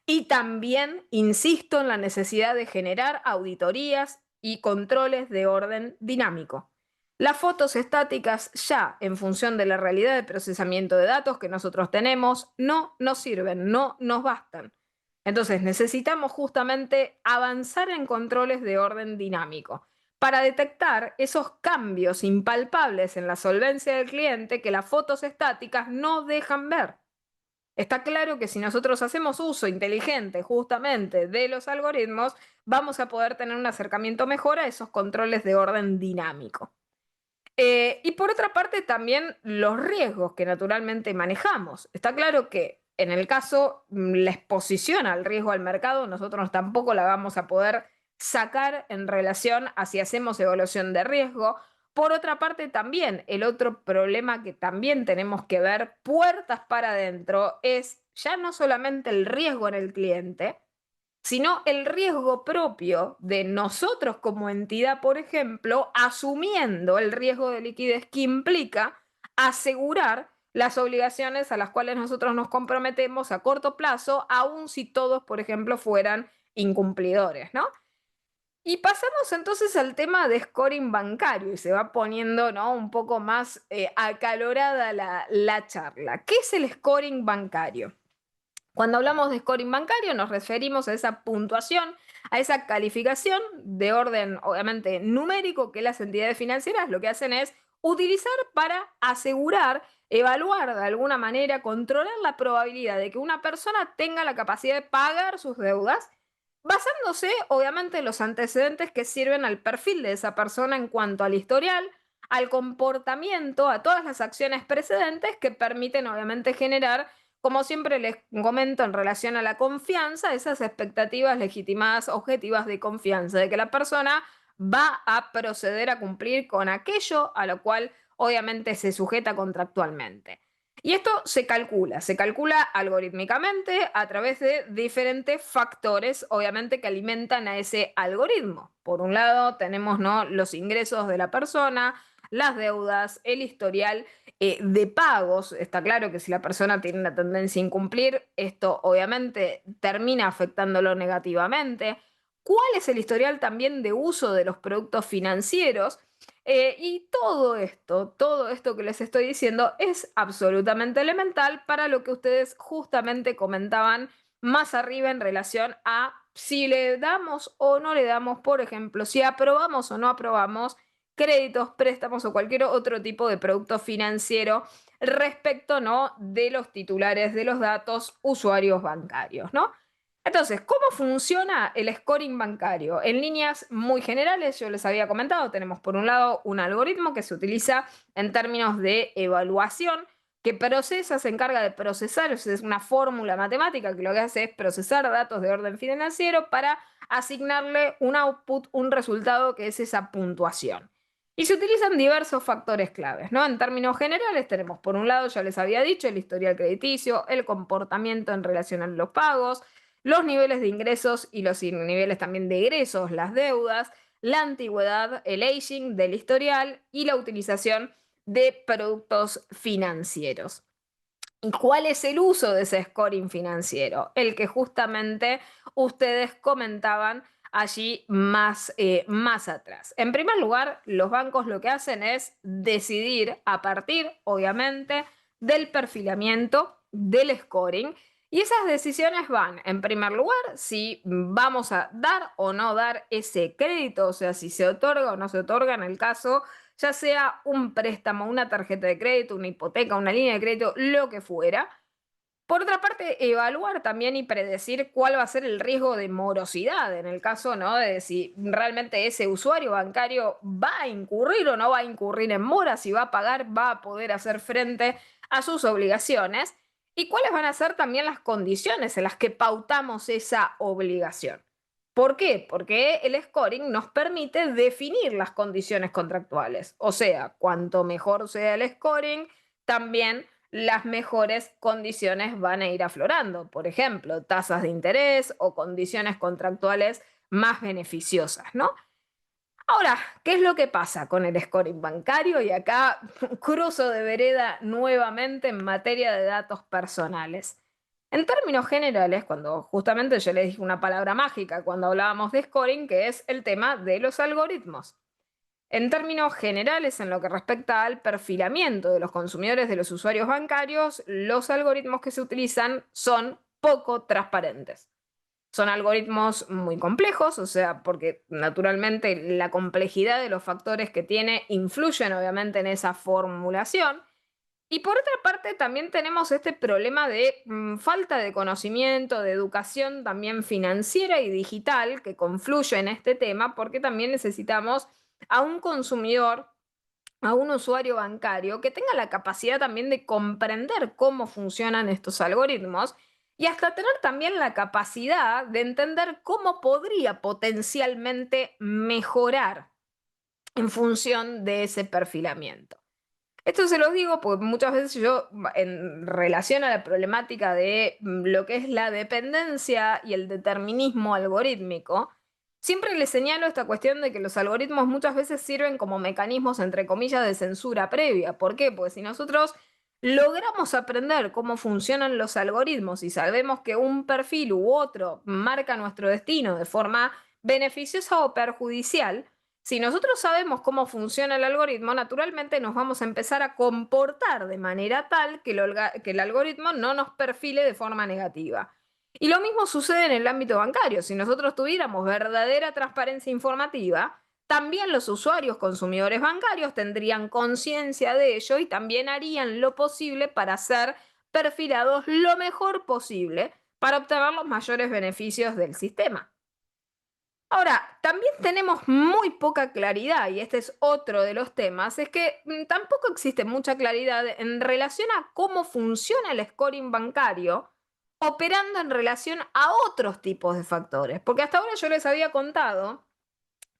[SPEAKER 2] y también insisto en la necesidad de generar auditorías y controles de orden dinámico. Las fotos estáticas ya en función de la realidad de procesamiento de datos que nosotros tenemos no nos sirven, no nos bastan. Entonces necesitamos justamente avanzar en controles de orden dinámico para detectar esos cambios impalpables en la solvencia del cliente que las fotos estáticas no dejan ver. Está claro que si nosotros hacemos uso inteligente justamente de los algoritmos, vamos a poder tener un acercamiento mejor a esos controles de orden dinámico. Y por otra parte, también los riesgos que naturalmente manejamos. Está claro que en el caso, la exposición al riesgo al mercado, nosotros tampoco la vamos a poder sacar en relación a si hacemos evaluación de riesgo. Por otra parte, también el otro problema que también tenemos que ver puertas para adentro es ya no solamente el riesgo en el cliente, sino el riesgo propio de nosotros como entidad, por ejemplo, asumiendo el riesgo de liquidez que implica asegurar las obligaciones a las cuales nosotros nos comprometemos a corto plazo, aun si todos, por ejemplo, fueran incumplidores, ¿no? Y pasamos entonces al tema de scoring bancario y se va poniendo, ¿no?, un poco más acalorada la charla. ¿Qué es el scoring bancario? Cuando hablamos de scoring bancario nos referimos a esa puntuación, a esa calificación de orden, obviamente, numérico que las entidades financieras lo que hacen es utilizar para asegurar, evaluar de alguna manera, controlar la probabilidad de que una persona tenga la capacidad de pagar sus deudas, basándose, obviamente, en los antecedentes que sirven al perfil de esa persona en cuanto al historial, al comportamiento, a todas las acciones precedentes que permiten, obviamente, generar, como siempre les comento en relación a la confianza, esas expectativas legitimadas, objetivas de confianza, de que la persona va a proceder a cumplir con aquello a lo cual obviamente se sujeta contractualmente. Y esto se calcula algorítmicamente a través de diferentes factores, obviamente, que alimentan a ese algoritmo. Por un lado, tenemos, ¿no?, los ingresos de la persona, las deudas, el historial de pagos. Está claro que si la persona tiene una tendencia a incumplir, esto obviamente termina afectándolo negativamente. ¿Cuál es el historial también de uso de los productos financieros? Y todo esto que les estoy diciendo es absolutamente elemental para lo que ustedes justamente comentaban más arriba en relación a si le damos o no le damos, por ejemplo, si aprobamos o no aprobamos créditos, préstamos o cualquier otro tipo de producto financiero respecto, ¿no?, de los titulares de los datos usuarios bancarios, ¿no? Entonces, ¿cómo funciona el scoring bancario? En líneas muy generales, yo les había comentado, tenemos por un lado un algoritmo que se utiliza en términos de evaluación, que procesa, se encarga de procesar, es una fórmula matemática que lo que hace es procesar datos de orden financiero para asignarle un output, un resultado que es esa puntuación. Y se utilizan diversos factores claves, ¿no? En términos generales tenemos, por un lado, ya les había dicho, el historial crediticio, el comportamiento en relación a los pagos, los niveles de ingresos y los niveles también de egresos, las deudas, la antigüedad, el aging del historial y la utilización de productos financieros. ¿Y cuál es el uso de ese scoring financiero? El que justamente ustedes comentaban allí más atrás. En primer lugar, los bancos lo que hacen es decidir a partir, obviamente, del perfilamiento del scoring. Y esas decisiones van, en primer lugar, si vamos a dar o no dar ese crédito, o sea, si se otorga o no se otorga en el caso ya sea un préstamo, una tarjeta de crédito, una hipoteca, una línea de crédito, lo que fuera. Por otra parte, evaluar también y predecir cuál va a ser el riesgo de morosidad en el caso, ¿no?, de si realmente ese usuario bancario va a incurrir o no va a incurrir en mora, si va a pagar, va a poder hacer frente a sus obligaciones y cuáles van a ser también las condiciones en las que pautamos esa obligación. ¿Por qué? Porque el scoring nos permite definir las condiciones contractuales. O sea, cuanto mejor sea el scoring, también las mejores condiciones van a ir aflorando. Por ejemplo, tasas de interés o condiciones contractuales más beneficiosas, ¿no? Ahora, ¿qué es lo que pasa con el scoring bancario? Y acá cruzo de vereda nuevamente en materia de datos personales. En términos generales, cuando justamente yo les dije una palabra mágica cuando hablábamos de scoring, que es el tema de los algoritmos. En términos generales, en lo que respecta al perfilamiento de los consumidores de los usuarios bancarios, los algoritmos que se utilizan son poco transparentes. Son algoritmos muy complejos, o sea, porque naturalmente la complejidad de los factores que tiene influyen obviamente en esa formulación. Y por otra parte, también tenemos este problema de falta de conocimiento, de educación también financiera y digital que confluye en este tema, porque también necesitamos a un consumidor, a un usuario bancario que tenga la capacidad también de comprender cómo funcionan estos algoritmos y hasta tener también la capacidad de entender cómo podría potencialmente mejorar en función de ese perfilamiento. Esto se los digo porque muchas veces yo, en relación a la problemática de lo que es la dependencia y el determinismo algorítmico, siempre les señalo esta cuestión de que los algoritmos muchas veces sirven como mecanismos, entre comillas, de censura previa. ¿Por qué? Porque si nosotros logramos aprender cómo funcionan los algoritmos y sabemos que un perfil u otro marca nuestro destino de forma beneficiosa o perjudicial, si nosotros sabemos cómo funciona el algoritmo, naturalmente nos vamos a empezar a comportar de manera tal que el algoritmo no nos perfile de forma negativa. Y lo mismo sucede en el ámbito bancario. Si nosotros tuviéramos verdadera transparencia informativa, también los usuarios consumidores bancarios tendrían conciencia de ello y también harían lo posible para ser perfilados lo mejor posible para obtener los mayores beneficios del sistema. Ahora, también tenemos muy poca claridad, y este es otro de los temas, es que tampoco existe mucha claridad en relación a cómo funciona el scoring bancario operando en relación a otros tipos de factores. Porque hasta ahora yo les había contado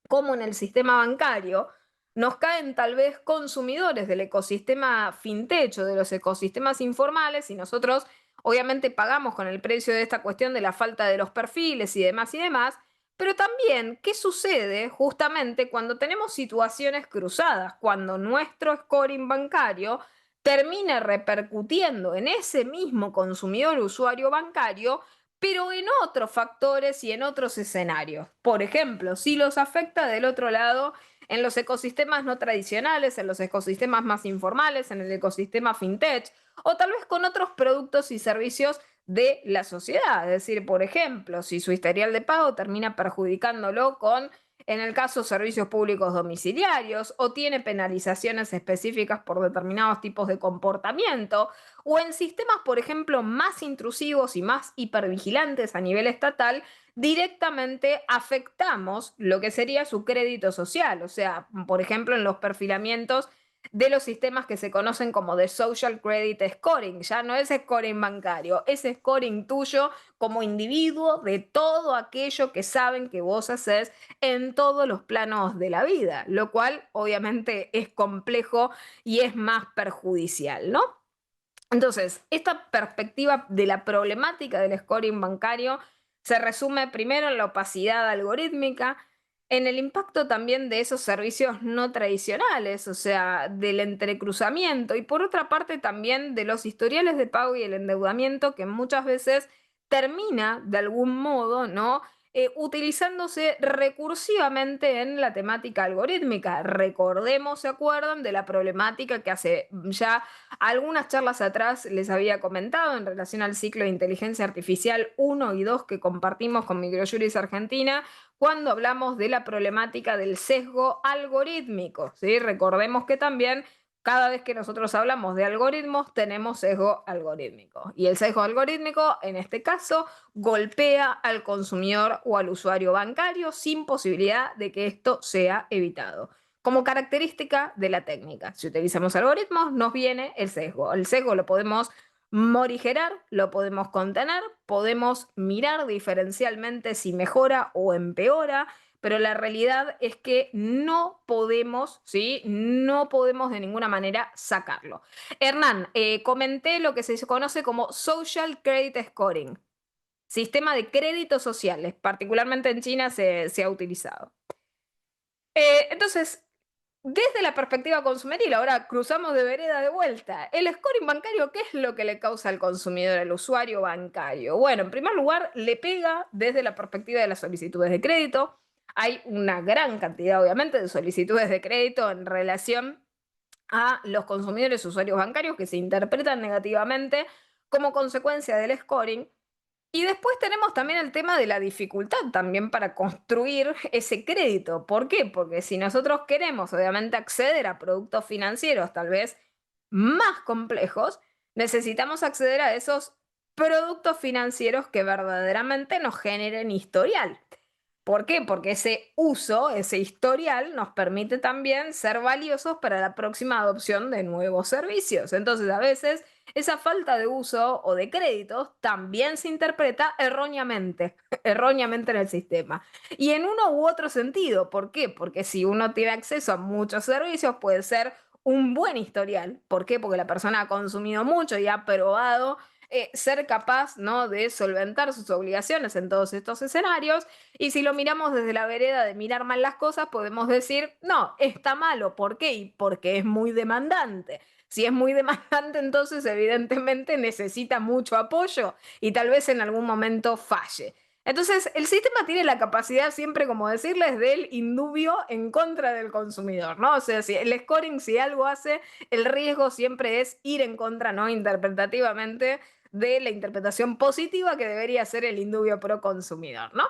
[SPEAKER 2] cómo en el sistema bancario nos caen tal vez consumidores del ecosistema fintech o de los ecosistemas informales y nosotros obviamente pagamos con el precio de esta cuestión de la falta de los perfiles y demás, pero también qué sucede justamente cuando tenemos situaciones cruzadas, cuando nuestro scoring bancario termina repercutiendo en ese mismo consumidor usuario bancario pero en otros factores y en otros escenarios. Por ejemplo, si los afecta del otro lado en los ecosistemas no tradicionales, en los ecosistemas más informales, en el ecosistema fintech, o tal vez con otros productos y servicios de la sociedad. Es decir, por ejemplo, si su historial de pago termina perjudicándolo con, en el caso, servicios públicos domiciliarios, o tiene penalizaciones específicas por determinados tipos de comportamiento, o en sistemas, por ejemplo, más intrusivos y más hipervigilantes a nivel estatal, directamente afectamos lo que sería su crédito social. O sea, por ejemplo, en los perfilamientos de los sistemas que se conocen como de social credit scoring. Ya no es scoring bancario, es scoring tuyo como individuo de todo aquello que saben que vos haces en todos los planos de la vida, lo cual obviamente es complejo y es más perjudicial, ¿no? Entonces, esta perspectiva de la problemática del scoring bancario se resume primero en la opacidad algorítmica, en el impacto también de esos servicios no tradicionales, o sea, del entrecruzamiento, y por otra parte también de los historiales de pago y el endeudamiento que muchas veces termina de algún modo, ¿no? Utilizándose recursivamente en la temática algorítmica. Recordemos, ¿se acuerdan de la problemática que hace ya algunas charlas atrás les había comentado en relación al ciclo de inteligencia artificial 1 y 2 que compartimos con Microjuris Argentina, cuando hablamos de la problemática del sesgo algorítmico? ¿Sí? Recordemos que también cada vez que nosotros hablamos de algoritmos tenemos sesgo algorítmico. Y el sesgo algorítmico, en este caso, golpea al consumidor o al usuario bancario sin posibilidad de que esto sea evitado. Como característica de la técnica, si utilizamos algoritmos, nos viene el sesgo. El sesgo lo podemos morigerar, lo podemos contener, podemos mirar diferencialmente si mejora o empeora, pero la realidad es que no podemos, ¿sí? No podemos de ninguna manera sacarlo. Hernán, comenté lo que se conoce como Social Credit Scoring, sistema de créditos sociales, particularmente en China se ha utilizado. Entonces, desde la perspectiva consumeril, ahora cruzamos de vereda de vuelta. El scoring bancario, ¿qué es lo que le causa al consumidor, al usuario bancario? Bueno, en primer lugar, le pega desde la perspectiva de las solicitudes de crédito. Hay una gran cantidad, obviamente, de solicitudes de crédito en relación a los consumidores usuarios bancarios que se interpretan negativamente como consecuencia del scoring. Y después tenemos también el tema de la dificultad también para construir ese crédito. ¿Por qué? Porque si nosotros queremos obviamente acceder a productos financieros tal vez más complejos, necesitamos acceder a esos productos financieros que verdaderamente nos generen historial. ¿Por qué? Porque ese uso, ese historial, nos permite también ser valiosos para la próxima adopción de nuevos servicios. Entonces, a veces esa falta de uso o de créditos también se interpreta erróneamente, erróneamente en el sistema. Y en uno u otro sentido, ¿por qué? Porque si uno tiene acceso a muchos servicios, puede ser un buen historial. ¿Por qué? Porque la persona ha consumido mucho y ha probado ser capaz, ¿no?, de solventar sus obligaciones en todos estos escenarios. Y si lo miramos desde la vereda de mirar mal las cosas, podemos decir, no, está malo. ¿Por qué? Y porque es muy demandante. Si es muy demandante, entonces evidentemente necesita mucho apoyo y tal vez en algún momento falle. Entonces, el sistema tiene la capacidad siempre, como decirles, del indubio en contra del consumidor, ¿no? O sea, si el scoring, si algo hace, el riesgo siempre es ir en contra, ¿no?, interpretativamente, de la interpretación positiva que debería ser el indubio pro consumidor, ¿no?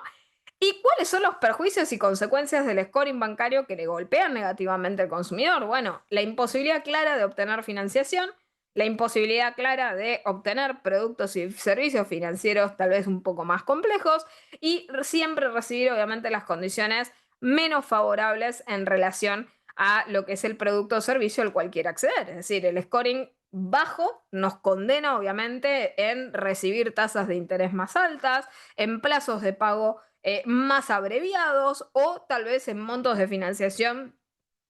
[SPEAKER 2] ¿Y cuáles son los perjuicios y consecuencias del scoring bancario que le golpean negativamente al consumidor? Bueno, la imposibilidad clara de obtener financiación, la imposibilidad clara de obtener productos y servicios financieros tal vez un poco más complejos y siempre recibir obviamente las condiciones menos favorables en relación a lo que es el producto o servicio al cual quiere acceder. Es decir, el scoring bajo nos condena obviamente en recibir tasas de interés más altas, en plazos de pago más abreviados o tal vez en montos de financiación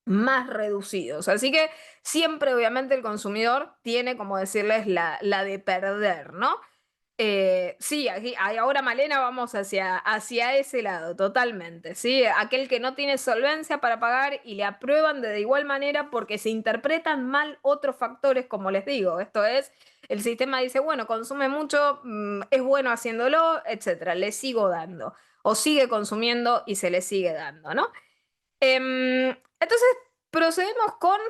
[SPEAKER 2] más reducidos. Así que siempre, obviamente, el consumidor tiene, como decirles, la de perder, ¿no? Sí, ahora Malena vamos hacia ese lado, totalmente, ¿sí? Aquel que no tiene solvencia para pagar y le aprueban de igual manera porque se interpretan mal otros factores, como les digo. Esto es, el sistema dice, bueno, consume mucho, es bueno haciéndolo, etcétera, le sigo dando. O sigue consumiendo y se le sigue dando, ¿no? Entonces, procedemos con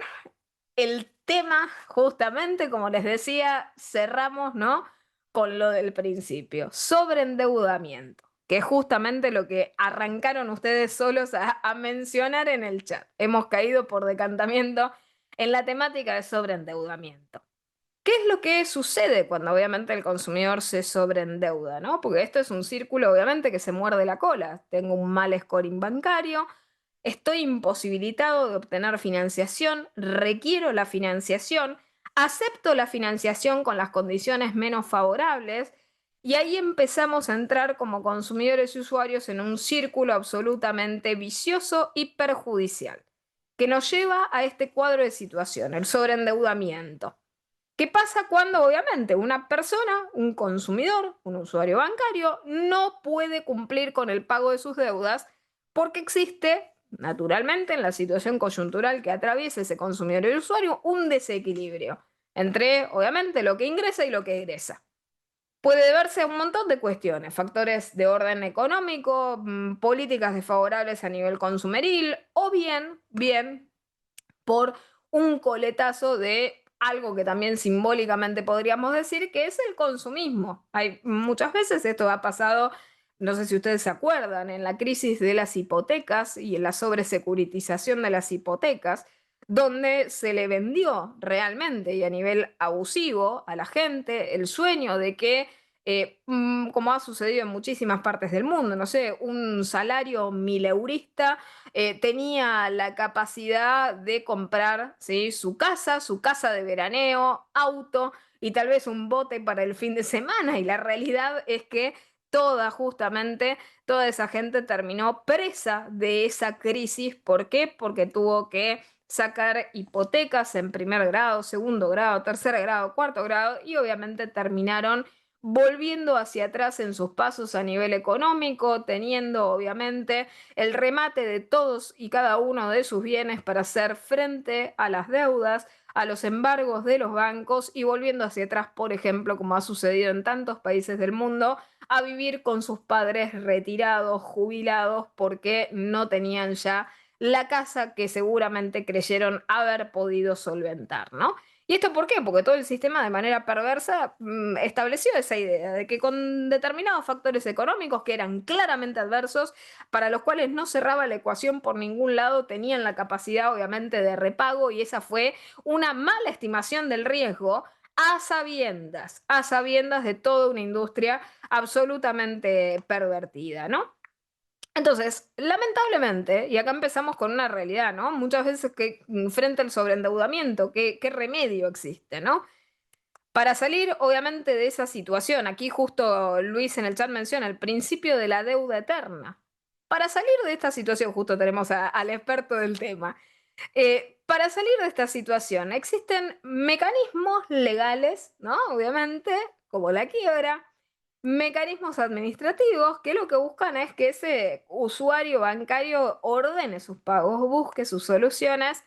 [SPEAKER 2] el tema, justamente, como les decía, cerramos, ¿no?, con lo del principio, sobreendeudamiento, que es justamente lo que arrancaron ustedes solos a mencionar en el chat. Hemos caído por decantamiento en la temática de sobreendeudamiento. ¿Qué es lo que sucede cuando obviamente el consumidor se sobreendeuda, ¿no? Porque esto es un círculo obviamente que se muerde la cola. Tengo un mal scoring bancario, estoy imposibilitado de obtener financiación, requiero la financiación, acepto la financiación con las condiciones menos favorables y ahí empezamos a entrar como consumidores y usuarios en un círculo absolutamente vicioso y perjudicial que nos lleva a este cuadro de situación, el sobreendeudamiento. ¿Qué pasa cuando obviamente una persona, un consumidor, un usuario bancario, no puede cumplir con el pago de sus deudas porque existe, naturalmente, en la situación coyuntural que atraviesa ese consumidor y el usuario, un desequilibrio entre, obviamente, lo que ingresa y lo que egresa? Puede deberse a un montón de cuestiones, factores de orden económico, políticas desfavorables a nivel consumeril, o bien por un coletazo de algo que también simbólicamente podríamos decir que es el consumismo. Hay muchas veces esto ha pasado, no sé si ustedes se acuerdan, en la crisis de las hipotecas y en la sobresecuritización de las hipotecas, donde se le vendió realmente y a nivel abusivo a la gente el sueño de que como ha sucedido en muchísimas partes del mundo, no sé, un salario mileurista tenía la capacidad de comprar, ¿sí?, su casa de veraneo, auto y tal vez un bote para el fin de semana. Y la realidad es que justamente, toda esa gente terminó presa de esa crisis. ¿Por qué? Porque tuvo que sacar hipotecas en primer grado, segundo grado, tercer grado, cuarto grado y obviamente terminaron volviendo hacia atrás en sus pasos a nivel económico, teniendo obviamente el remate de todos y cada uno de sus bienes para hacer frente a las deudas, a los embargos de los bancos y volviendo hacia atrás, por ejemplo, como ha sucedido en tantos países del mundo, a vivir con sus padres retirados, jubilados, porque no tenían ya la casa que seguramente creyeron haber podido solventar, ¿no? ¿Y esto por qué? Porque todo el sistema de manera perversa estableció esa idea de que con determinados factores económicos que eran claramente adversos, para los cuales no cerraba la ecuación por ningún lado, tenían la capacidad obviamente de repago y esa fue una mala estimación del riesgo a sabiendas de toda una industria absolutamente pervertida, ¿no? Entonces, lamentablemente, y acá empezamos con una realidad, ¿no? Muchas veces que frente al sobreendeudamiento, ¿qué remedio existe, ¿no? Para salir, obviamente, de esa situación, aquí justo Luis en el chat menciona el principio de la deuda eterna. Para salir de esta situación, justo tenemos al experto del tema. Para salir de esta situación, existen mecanismos legales, ¿no? Obviamente, como la quiebra, mecanismos administrativos que lo que buscan es que ese usuario bancario ordene sus pagos, busque sus soluciones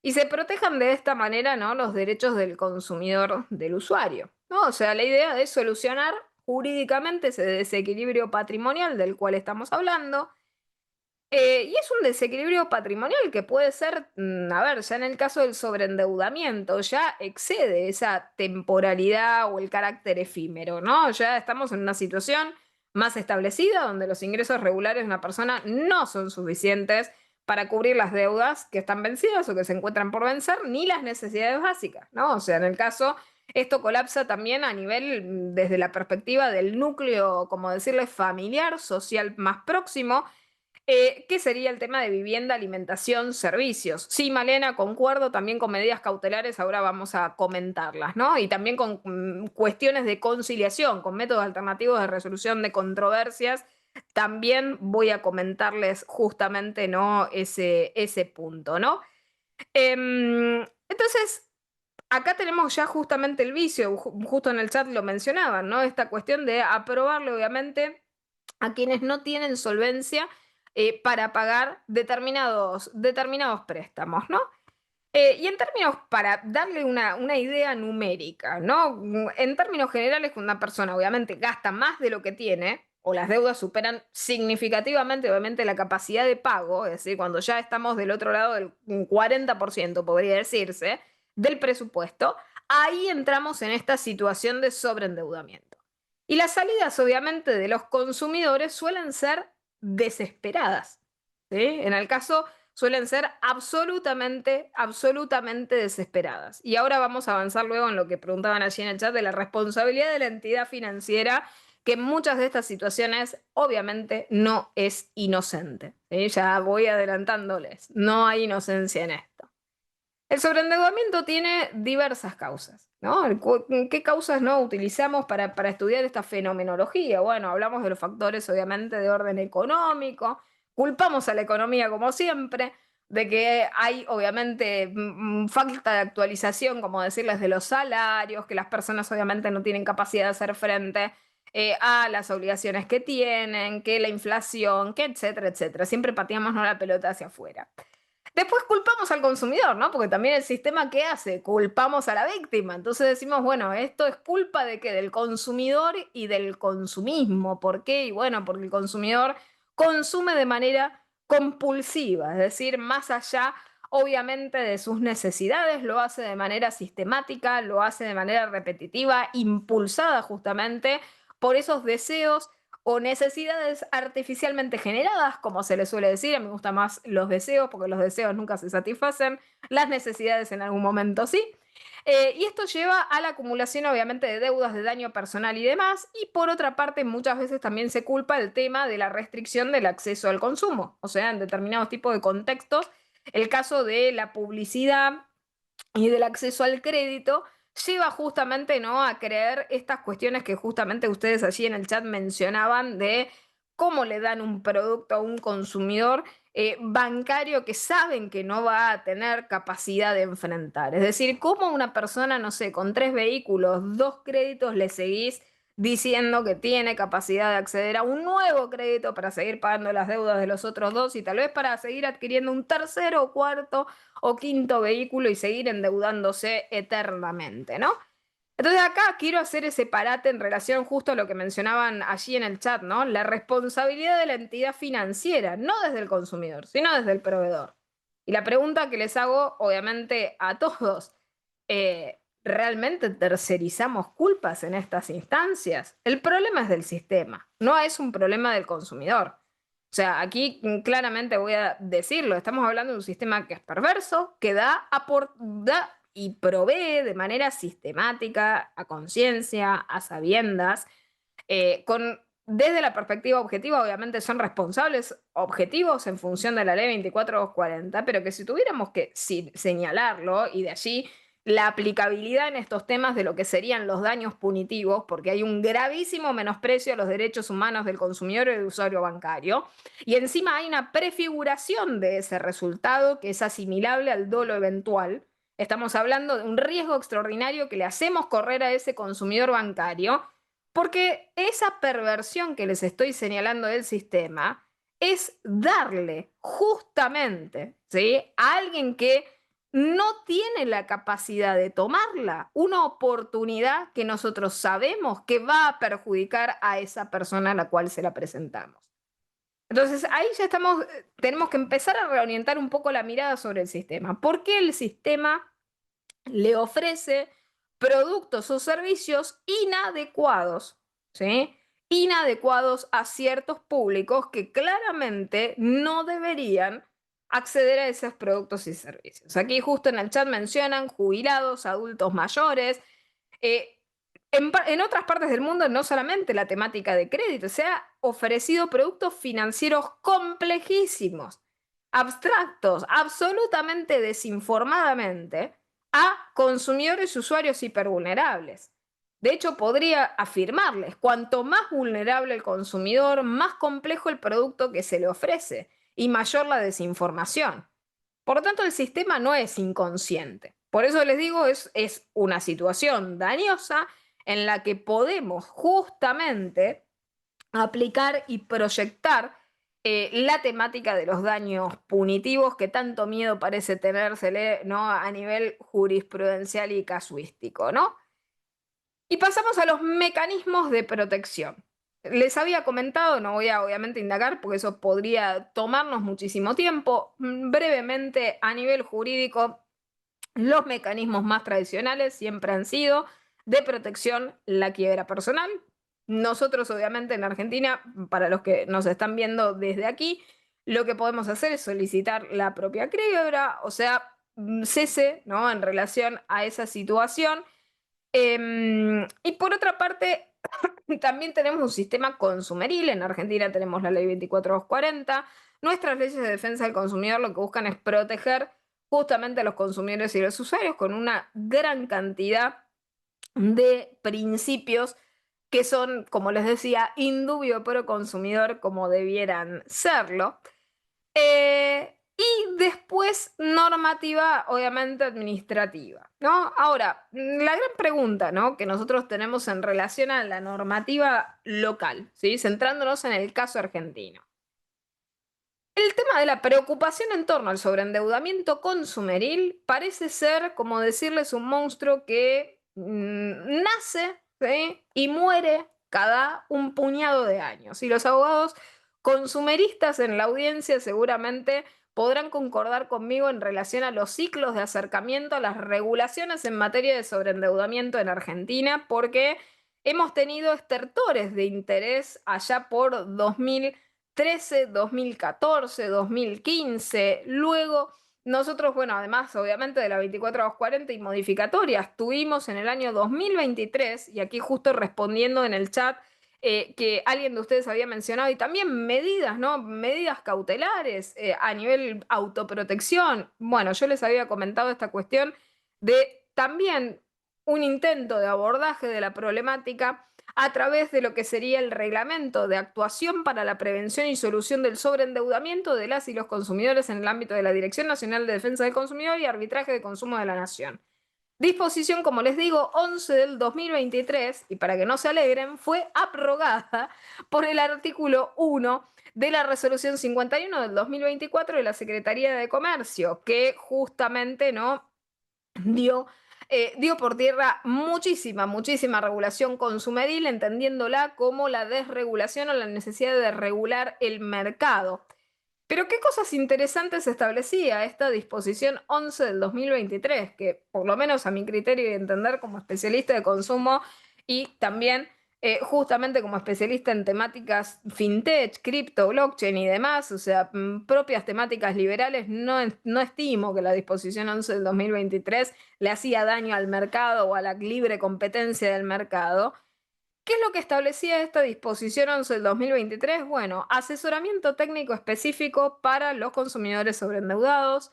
[SPEAKER 2] y se protejan de esta manera, ¿no?, los derechos del consumidor, del usuario, ¿no? O sea, la idea es solucionar jurídicamente ese desequilibrio patrimonial del cual estamos hablando. Y es un desequilibrio patrimonial que puede ser, a ver, ya en el caso del sobreendeudamiento, ya excede esa temporalidad o el carácter efímero, ¿no? Ya estamos en una situación más establecida donde los ingresos regulares de una persona no son suficientes para cubrir las deudas que están vencidas o que se encuentran por vencer, ni las necesidades básicas, ¿no? O sea, en el caso, esto colapsa también a nivel, desde la perspectiva del núcleo, como decirle, familiar, social más próximo, ¿qué sería el tema de vivienda, alimentación, servicios? Sí, Malena, concuerdo también con medidas cautelares, ahora vamos a comentarlas, ¿no? Y también con cuestiones de conciliación, con métodos alternativos de resolución de controversias, también voy a comentarles justamente, ¿no?, ese punto, ¿no? Entonces, acá tenemos ya justamente el vicio, justo en el chat lo mencionaban, ¿no? Esta cuestión de aprobarle, obviamente, a quienes no tienen solvencia para pagar determinados préstamos, ¿no? Y en términos, para darle una idea numérica, ¿no? En términos generales, cuando una persona obviamente gasta más de lo que tiene, o las deudas superan significativamente, obviamente, la capacidad de pago, es decir, cuando ya estamos del otro lado del 40%, podría decirse, del presupuesto, ahí entramos en esta situación de sobreendeudamiento. Y las salidas, obviamente, de los consumidores suelen ser desesperadas, ¿sí? En el caso suelen ser absolutamente, absolutamente desesperadas. Y ahora vamos a avanzar luego en lo que preguntaban allí en el chat de la responsabilidad de la entidad financiera, que en muchas de estas situaciones obviamente no es inocente. ¿Sí? Ya voy adelantándoles, no hay inocencia en esto. El sobreendeudamiento tiene diversas causas, ¿no? ¿Qué causas no utilizamos para estudiar esta fenomenología? Bueno, hablamos de los factores obviamente de orden económico, culpamos a la economía como siempre, de que hay obviamente falta de actualización, como decirles, de los salarios, que las personas obviamente no tienen capacidad de hacer frente a las obligaciones que tienen, que la inflación, que etcétera, etcétera. Siempre pateamos, ¿no?, la pelota hacia afuera. Después culpamos al consumidor, ¿no? Porque también el sistema, ¿qué hace? Culpamos a la víctima. Entonces decimos, bueno, esto es culpa de qué, del consumidor y del consumismo. ¿Por qué? Y bueno, porque el consumidor consume de manera compulsiva, es decir, más allá, obviamente, de sus necesidades, lo hace de manera sistemática, lo hace de manera repetitiva, impulsada justamente por esos deseos o necesidades artificialmente generadas, como se le suele decir. A mí me gustan más los deseos, porque los deseos nunca se satisfacen, las necesidades en algún momento sí. Y esto lleva a la acumulación, obviamente, de deudas de daño personal y demás. Y por otra parte, muchas veces también se culpa el tema de la restricción del acceso al consumo, o sea, en determinados tipos de contextos, el caso de la publicidad y del acceso al crédito lleva justamente, ¿no?, a creer estas cuestiones que justamente ustedes allí en el chat mencionaban de cómo le dan un producto a un consumidor bancario que saben que no va a tener capacidad de enfrentar. Es decir, cómo una persona, no sé, con 3 vehículos, 2 créditos, le seguís diciendo que tiene capacidad de acceder a un nuevo crédito para seguir pagando las deudas de los otros dos y tal vez para seguir adquiriendo un tercero o cuarto o quinto vehículo y seguir endeudándose eternamente, ¿no? Entonces acá quiero hacer ese parate en relación justo a lo que mencionaban allí en el chat, ¿no? La responsabilidad de la entidad financiera, no desde el consumidor, sino desde el proveedor. Y la pregunta que les hago, obviamente, a todos, ¿realmente tercerizamos culpas en estas instancias? El problema es del sistema, no es un problema del consumidor. O sea, aquí claramente voy a decirlo, estamos hablando de un sistema que es perverso, que da y provee de manera sistemática, a conciencia, a sabiendas, desde la perspectiva objetiva, obviamente son responsables objetivos en función de la ley 24240, pero que si tuviéramos que señalarlo y de allí la aplicabilidad en estos temas de lo que serían los daños punitivos, porque hay un gravísimo menosprecio a los derechos humanos del consumidor y del usuario bancario, y encima hay una prefiguración de ese resultado que es asimilable al dolo eventual. Estamos hablando de un riesgo extraordinario que le hacemos correr a ese consumidor bancario, porque esa perversión que les estoy señalando del sistema es darle justamente, ¿sí?, a alguien que no tiene la capacidad de tomarla, una oportunidad que nosotros sabemos que va a perjudicar a esa persona a la cual se la presentamos. Entonces ahí ya estamos, tenemos que empezar a reorientar un poco la mirada sobre el sistema. ¿Por qué el sistema le ofrece productos o servicios inadecuados, ¿sí? Inadecuados a ciertos públicos que claramente no deberían acceder a esos productos y servicios? Aquí justo en el chat mencionan jubilados, adultos mayores. Eh, en otras partes del mundo no solamente la temática de crédito, se ha ofrecido productos financieros complejísimos, abstractos, absolutamente desinformadamente, a consumidores y usuarios hipervulnerables. De hecho, podría afirmarles, cuanto más vulnerable el consumidor, más complejo el producto que se le ofrece y mayor la desinformación. Por lo tanto, el sistema no es inconsciente. Por eso les digo, es una situación dañosa en la que podemos justamente aplicar y proyectar la temática de los daños punitivos que tanto miedo parece tenérsele, ¿no?, a nivel jurisprudencial y casuístico, ¿no? Y pasamos a los mecanismos de protección. Les había comentado, no voy a obviamente indagar porque eso podría tomarnos muchísimo tiempo. Brevemente, a nivel jurídico, los mecanismos más tradicionales siempre han sido de protección la quiebra personal. Nosotros, obviamente, en Argentina, para los que nos están viendo desde aquí, lo que podemos hacer es solicitar la propia quiebra, o sea, cese, ¿no?, en relación a esa situación. Y por otra parte, también tenemos un sistema consumeril. En Argentina tenemos la ley 24240. Nuestras leyes de defensa del consumidor lo que buscan es proteger justamente a los consumidores y los usuarios con una gran cantidad de principios que son, como les decía, indubio pro consumidor como debieran serlo. Y después normativa, obviamente, administrativa, ¿no? Ahora, la gran pregunta, ¿no?, que nosotros tenemos en relación a la normativa local, ¿sí?, centrándonos en el caso argentino. El tema de la preocupación en torno al sobreendeudamiento consumeril parece ser, como decirles, un monstruo que nace, ¿sí?, y muere cada un puñado de años. Y los abogados consumeristas en la audiencia seguramente podrán concordar conmigo en relación a los ciclos de acercamiento a las regulaciones en materia de sobreendeudamiento en Argentina, porque hemos tenido estertores de interés allá por 2013, 2014, 2015. Luego, nosotros, bueno, además, obviamente, de la 24240 y modificatorias, tuvimos en el año 2023, y aquí justo respondiendo en el chat, que alguien de ustedes había mencionado, y también medidas, ¿no?, medidas cautelares a nivel autoprotección. Bueno, yo les había comentado esta cuestión de también un intento de abordaje de la problemática a través de lo que sería el reglamento de actuación para la prevención y solución del sobreendeudamiento de las y los consumidores en el ámbito de la Dirección Nacional de Defensa del Consumidor y Arbitraje de Consumo de la Nación. Disposición, como les digo, 11 del 2023, y para que no se alegren, fue abrogada por el artículo 1 de la resolución 51 del 2024 de la Secretaría de Comercio, que justamente no dio por tierra muchísima regulación consumeril, entendiéndola como la desregulación o la necesidad de regular el mercado. Pero qué cosas interesantes establecía esta disposición 11 del 2023, que por lo menos a mi criterio y entender como especialista de consumo y también justamente como especialista en temáticas fintech, cripto, blockchain y demás, o sea, propias temáticas liberales, no estimo que la disposición 11 del 2023 le hacía daño al mercado o a la libre competencia del mercado. ¿Qué es lo que establecía esta disposición 11 del 2023? Bueno, asesoramiento técnico específico para los consumidores sobreendeudados,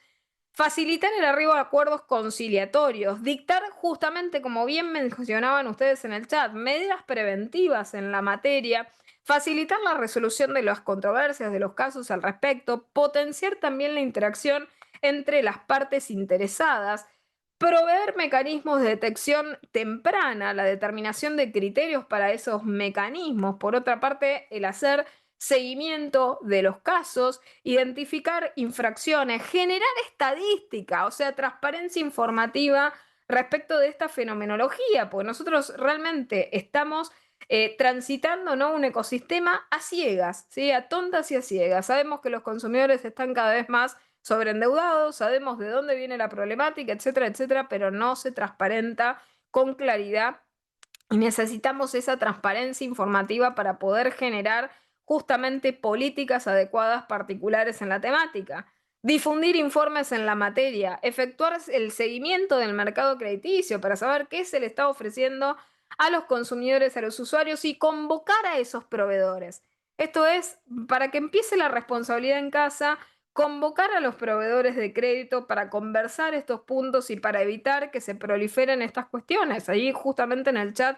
[SPEAKER 2] facilitar el arribo a acuerdos conciliatorios, dictar justamente, como bien mencionaban ustedes en el chat, medidas preventivas en la materia, facilitar la resolución de las controversias, de los casos al respecto, potenciar también la interacción entre las partes interesadas, proveer mecanismos de detección temprana, la determinación de criterios para esos mecanismos. Por otra parte, el hacer seguimiento de los casos, identificar infracciones, generar estadística, o sea, transparencia informativa respecto de esta fenomenología, porque nosotros realmente estamos transitando, ¿no?, un ecosistema a ciegas, ¿sí?, a tontas y a ciegas. Sabemos que los consumidores están cada vez más sobreendeudados, sabemos de dónde viene la problemática, etcétera, etcétera, pero no se transparenta con claridad y necesitamos esa transparencia informativa para poder generar justamente políticas adecuadas particulares en la temática. Difundir informes en la materia, efectuar el seguimiento del mercado crediticio para saber qué se le está ofreciendo a los consumidores, a los usuarios y convocar a esos proveedores. Esto es, para que empiece la responsabilidad en casa, convocar a los proveedores de crédito para conversar estos puntos y para evitar que se proliferen estas cuestiones. Ahí justamente en el chat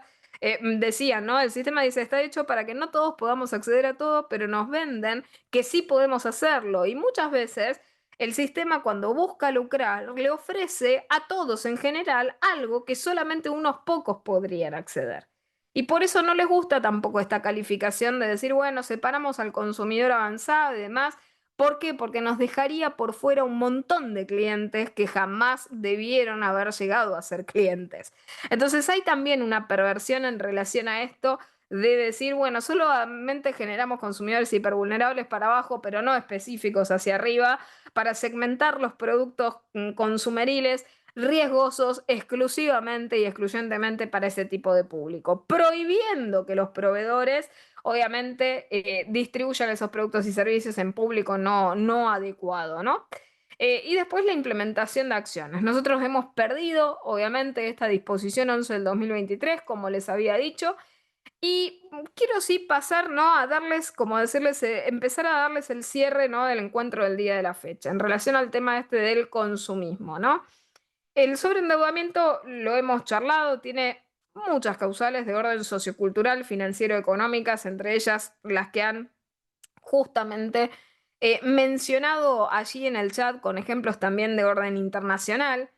[SPEAKER 2] decían, ¿no? El sistema dice, está hecho para que no todos podamos acceder a todo, pero nos venden que sí podemos hacerlo. Y muchas veces el sistema, cuando busca lucrar, le ofrece a todos en general algo que solamente unos pocos podrían acceder. Y por eso no les gusta tampoco esta calificación de decir, bueno, separamos al consumidor avanzado y demás. ¿Por qué? Porque nos dejaría por fuera un montón de clientes que jamás debieron haber llegado a ser clientes. Entonces hay también una perversión en relación a esto de decir, bueno, solamente generamos consumidores hipervulnerables para abajo, pero no específicos hacia arriba, para segmentar los productos consumeriles riesgosos exclusivamente y excluyentemente para ese tipo de público, prohibiendo que los proveedores obviamente distribuyan esos productos y servicios en público no adecuado, ¿no? Y después la implementación de acciones. Nosotros hemos perdido, obviamente, esta disposición 11 del 2023, como les había dicho, y quiero sí pasar, ¿no?, a darles, como decirles, empezar a darles el cierre, ¿no?, del encuentro del día de la fecha, en relación al tema este del consumismo, ¿no? El sobreendeudamiento, lo hemos charlado, tiene muchas causales de orden sociocultural, financiero, económicas, entre ellas las que han justamente mencionado allí en el chat, con ejemplos también de orden internacional.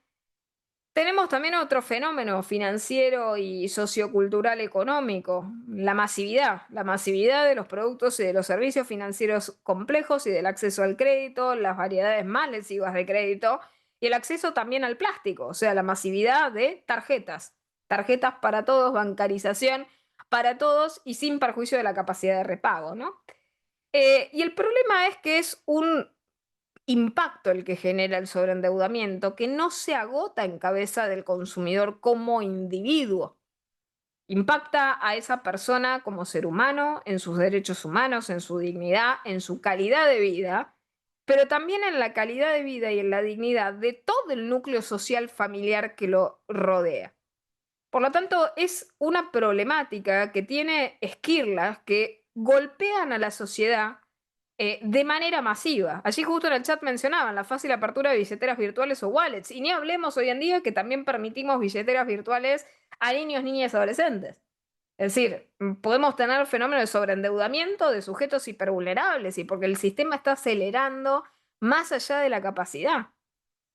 [SPEAKER 2] Tenemos también otro fenómeno financiero y sociocultural económico, la masividad de los productos y de los servicios financieros complejos y del acceso al crédito, las variedades más lesivas de crédito y el acceso también al plástico, o sea, la masividad de tarjetas, tarjetas para todos, bancarización para todos y sin perjuicio de la capacidad de repago, ¿no? Y el problema es que es un impacto el que genera el sobreendeudamiento, que no se agota en cabeza del consumidor como individuo. Impacta a esa persona como ser humano, en sus derechos humanos, en su dignidad, en su calidad de vida, pero también en la calidad de vida y en la dignidad de todo el núcleo social familiar que lo rodea. Por lo tanto, es una problemática que tiene esquirlas que golpean a la sociedad de manera masiva. Allí justo en el chat mencionaban la fácil apertura de billeteras virtuales o wallets. Y ni hablemos hoy en día que también permitimos billeteras virtuales a niños, niñas y adolescentes. Es decir, podemos tener fenómenos de sobreendeudamiento de sujetos hipervulnerables y porque el sistema está acelerando más allá de la capacidad.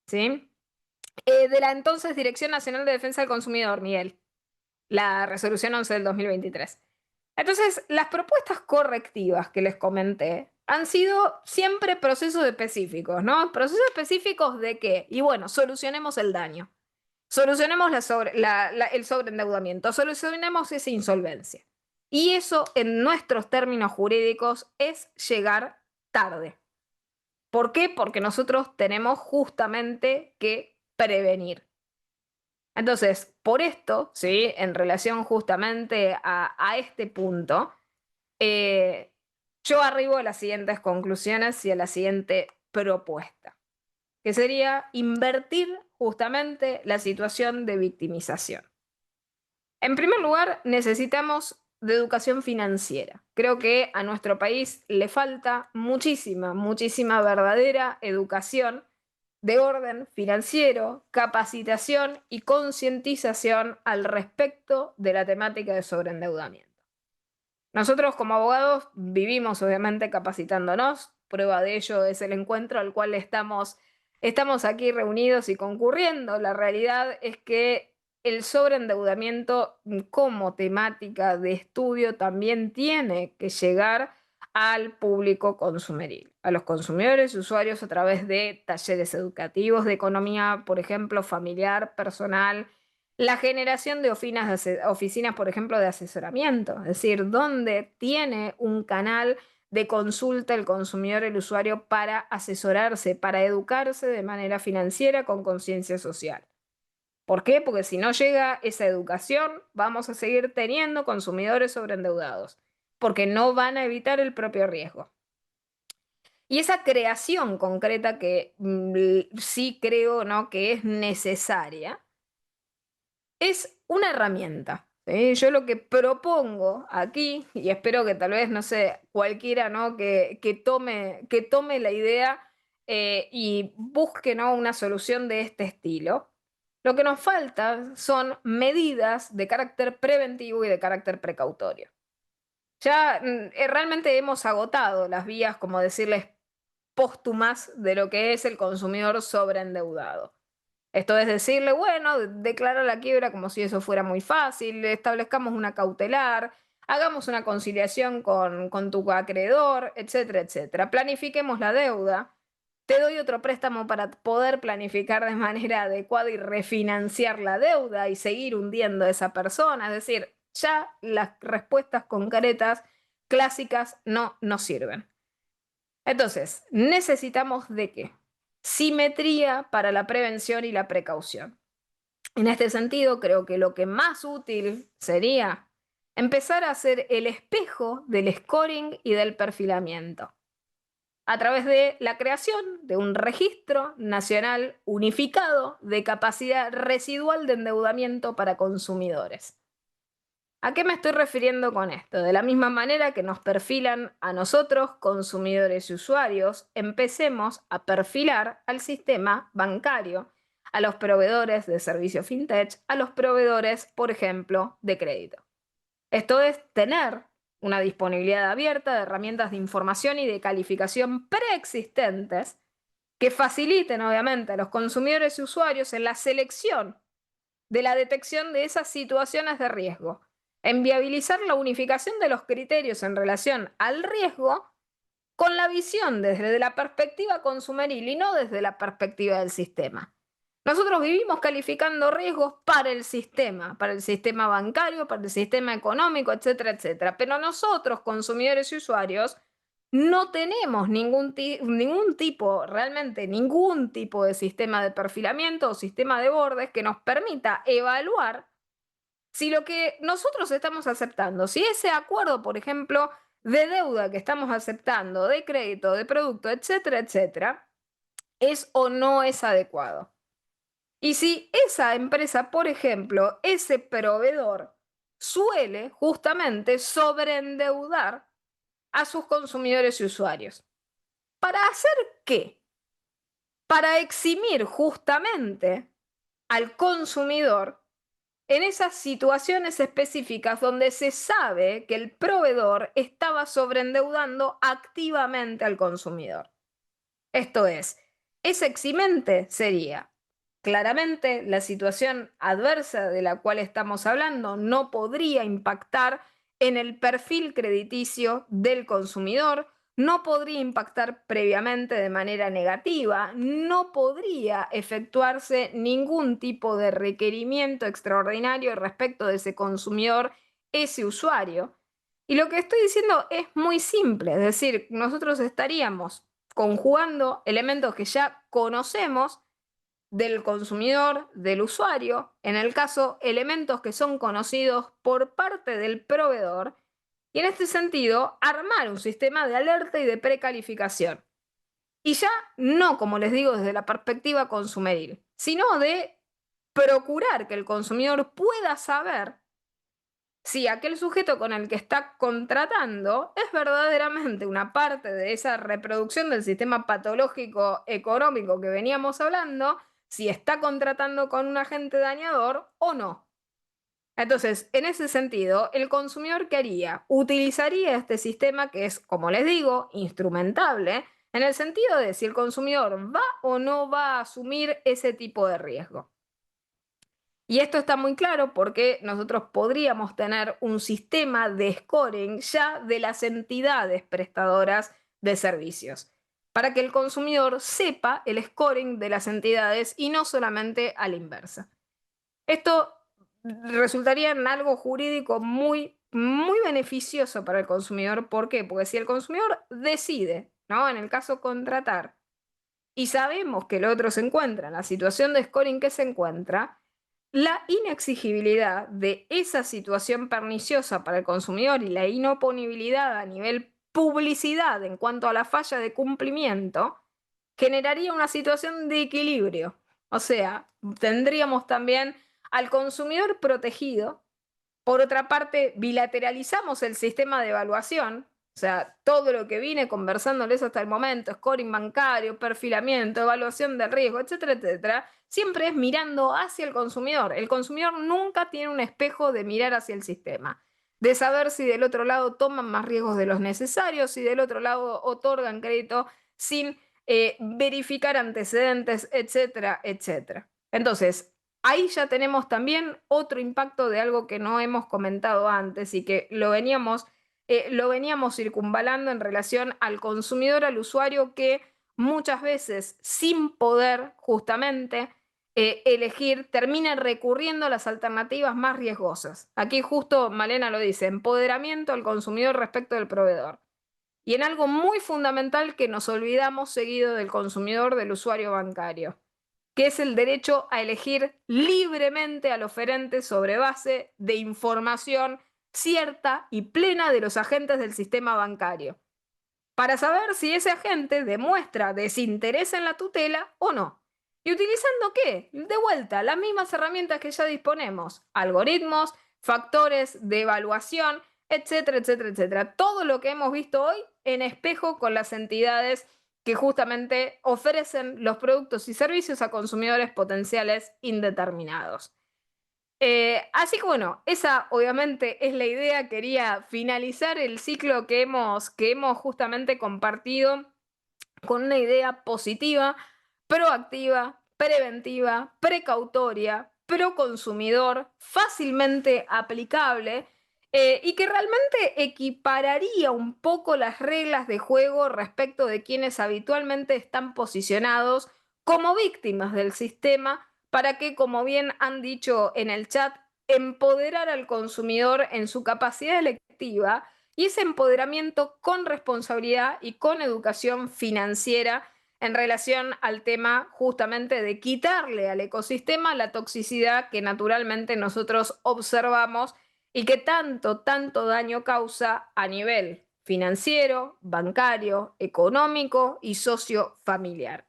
[SPEAKER 2] ¿Sí? De la entonces Dirección Nacional de Defensa del Consumidor, Miguel, la resolución 11 del 2023. Entonces, las propuestas correctivas que les comenté han sido siempre procesos específicos, ¿no? ¿Procesos específicos de qué? Y bueno, solucionemos el daño, solucionemos el sobreendeudamiento, solucionemos esa insolvencia. Y eso, en nuestros términos jurídicos, es llegar tarde. ¿Por qué? Porque nosotros tenemos justamente que prevenir. Entonces, por esto, ¿sí?, en relación justamente a este punto, yo arribo a las siguientes conclusiones y a la siguiente propuesta, que sería invertir justamente la situación de victimización. En primer lugar, necesitamos de educación financiera. Creo que a nuestro país le falta muchísima, muchísima verdadera educación de orden financiero, capacitación y concientización al respecto de la temática de sobreendeudamiento. Nosotros como abogados vivimos obviamente capacitándonos, prueba de ello es el encuentro al cual estamos aquí reunidos y concurriendo. La realidad es que el sobreendeudamiento como temática de estudio también tiene que llegar al público consumeril, a los consumidores y usuarios a través de talleres educativos de economía, por ejemplo, familiar, personal, la generación de oficinas, por ejemplo, de asesoramiento, es decir, donde tiene un canal de consulta el consumidor, el usuario, para asesorarse, para educarse de manera financiera con conciencia social. ¿Por qué? Porque si no llega esa educación, vamos a seguir teniendo consumidores sobreendeudados, porque no van a evitar el propio riesgo. Y esa creación concreta que sí creo, ¿no?, que es necesaria, es una herramienta. ¿Sí? Yo lo que propongo aquí, y espero que tal vez, no sé, cualquiera, ¿no?, que tome la idea y busque, ¿no?, una solución de este estilo. Lo que nos falta son medidas de carácter preventivo y de carácter precautorio. Ya realmente hemos agotado las vías, como decirles, póstumas de lo que es el consumidor sobreendeudado. Esto es decirle, bueno, declara la quiebra como si eso fuera muy fácil, establezcamos una cautelar, hagamos una conciliación con tu acreedor, etcétera, etcétera. Planifiquemos la deuda, te doy otro préstamo para poder planificar de manera adecuada y refinanciar la deuda y seguir hundiendo a esa persona. Es decir, ya las respuestas concretas, clásicas, no nos sirven. Entonces, necesitamos de qué? Simetría para la prevención y la precaución. En este sentido, creo que lo que más útil sería empezar a hacer el espejo del scoring y del perfilamiento a través de la creación de un registro nacional unificado de capacidad residual de endeudamiento para consumidores. ¿A qué me estoy refiriendo con esto? De la misma manera que nos perfilan a nosotros, consumidores y usuarios, empecemos a perfilar al sistema bancario, a los proveedores de servicios fintech, a los proveedores, por ejemplo, de crédito. Esto es tener una disponibilidad abierta de herramientas de información y de calificación preexistentes que faciliten, obviamente, a los consumidores y usuarios en la selección de la detección de esas situaciones de riesgo, en viabilizar la unificación de los criterios en relación al riesgo con la visión desde la perspectiva consumeril y no desde la perspectiva del sistema. Nosotros vivimos calificando riesgos para el sistema bancario, para el sistema económico, etcétera, etcétera. Pero nosotros, consumidores y usuarios, no tenemos ningún tipo, realmente ningún tipo de sistema de perfilamiento o sistema de bordes que nos permita evaluar si lo que nosotros estamos aceptando, si ese acuerdo, por ejemplo, de deuda que estamos aceptando, de crédito, de producto, etcétera, etcétera, es o no es adecuado. Y si esa empresa, por ejemplo, ese proveedor, suele justamente sobreendeudar a sus consumidores y usuarios. ¿Para hacer qué? Para eximir justamente al consumidor en esas situaciones específicas donde se sabe que el proveedor estaba sobreendeudando activamente al consumidor. Esto es, ese eximente sería, claramente, la situación adversa de la cual estamos hablando no podría impactar en el perfil crediticio del consumidor, no podría impactar previamente de manera negativa, no podría efectuarse ningún tipo de requerimiento extraordinario respecto de ese consumidor, ese usuario. Y lo que estoy diciendo es muy simple, es decir, nosotros estaríamos conjugando elementos que ya conocemos del consumidor, del usuario, en el caso, elementos que son conocidos por parte del proveedor, y en este sentido, armar un sistema de alerta y de precalificación. Y ya no, como les digo, desde la perspectiva consumeril, sino de procurar que el consumidor pueda saber si aquel sujeto con el que está contratando es verdaderamente una parte de esa reproducción del sistema patológico económico que veníamos hablando, si está contratando con un agente dañador o no. Entonces, en ese sentido, el consumidor, ¿qué haría? Utilizaría este sistema que es, como les digo, instrumentable, en el sentido de si el consumidor va o no va a asumir ese tipo de riesgo. Y esto está muy claro porque nosotros podríamos tener un sistema de scoring ya de las entidades prestadoras de servicios, para que el consumidor sepa el scoring de las entidades y no solamente a la inversa. Esto resultaría en algo jurídico muy beneficioso para el consumidor. ¿Por qué? Porque si el consumidor decide, ¿no? En el caso contratar, y sabemos que el otro se encuentra en la situación de scoring que se encuentra, la inexigibilidad de esa situación perniciosa para el consumidor y la inoponibilidad a nivel publicidad en cuanto a la falla de cumplimiento generaría una situación de equilibrio. O sea, tendríamos también al consumidor protegido. Por otra parte, bilateralizamos el sistema de evaluación, o sea, todo lo que vine conversándoles hasta el momento, scoring bancario, perfilamiento, evaluación de riesgo, etcétera, etcétera, siempre es mirando hacia el consumidor. El consumidor nunca tiene un espejo de mirar hacia el sistema, de saber si del otro lado toman más riesgos de los necesarios, si del otro lado otorgan crédito sin verificar antecedentes, etcétera, etcétera. Entonces, ahí ya tenemos también otro impacto de algo que no hemos comentado antes y que lo veníamos circunvalando en relación al consumidor, al usuario, que muchas veces sin poder justamente elegir, termina recurriendo a las alternativas más riesgosas. Aquí justo Malena lo dice, empoderamiento al consumidor respecto del proveedor. Y en algo muy fundamental que nos olvidamos seguido del consumidor, del usuario bancario, que es el derecho a elegir libremente al oferente sobre base de información cierta y plena de los agentes del sistema bancario, para saber si ese agente demuestra desinterés en la tutela o no. ¿Y utilizando qué? De vuelta, las mismas herramientas que ya disponemos, algoritmos, factores de evaluación, etcétera, etcétera, etcétera. Todo lo que hemos visto hoy en espejo con las entidades que justamente ofrecen los productos y servicios a consumidores potenciales indeterminados. Así que bueno, esa obviamente es la idea. Quería finalizar el ciclo que hemos justamente compartido con una idea positiva, proactiva, preventiva, precautoria, pro consumidor, fácilmente aplicable, y que realmente equipararía un poco las reglas de juego respecto de quienes habitualmente están posicionados como víctimas del sistema, para que, como bien han dicho en el chat, empoderar al consumidor en su capacidad electiva, y ese empoderamiento con responsabilidad y con educación financiera en relación al tema justamente de quitarle al ecosistema la toxicidad que naturalmente nosotros observamos y que tanto daño causa a nivel financiero, bancario, económico y sociofamiliar.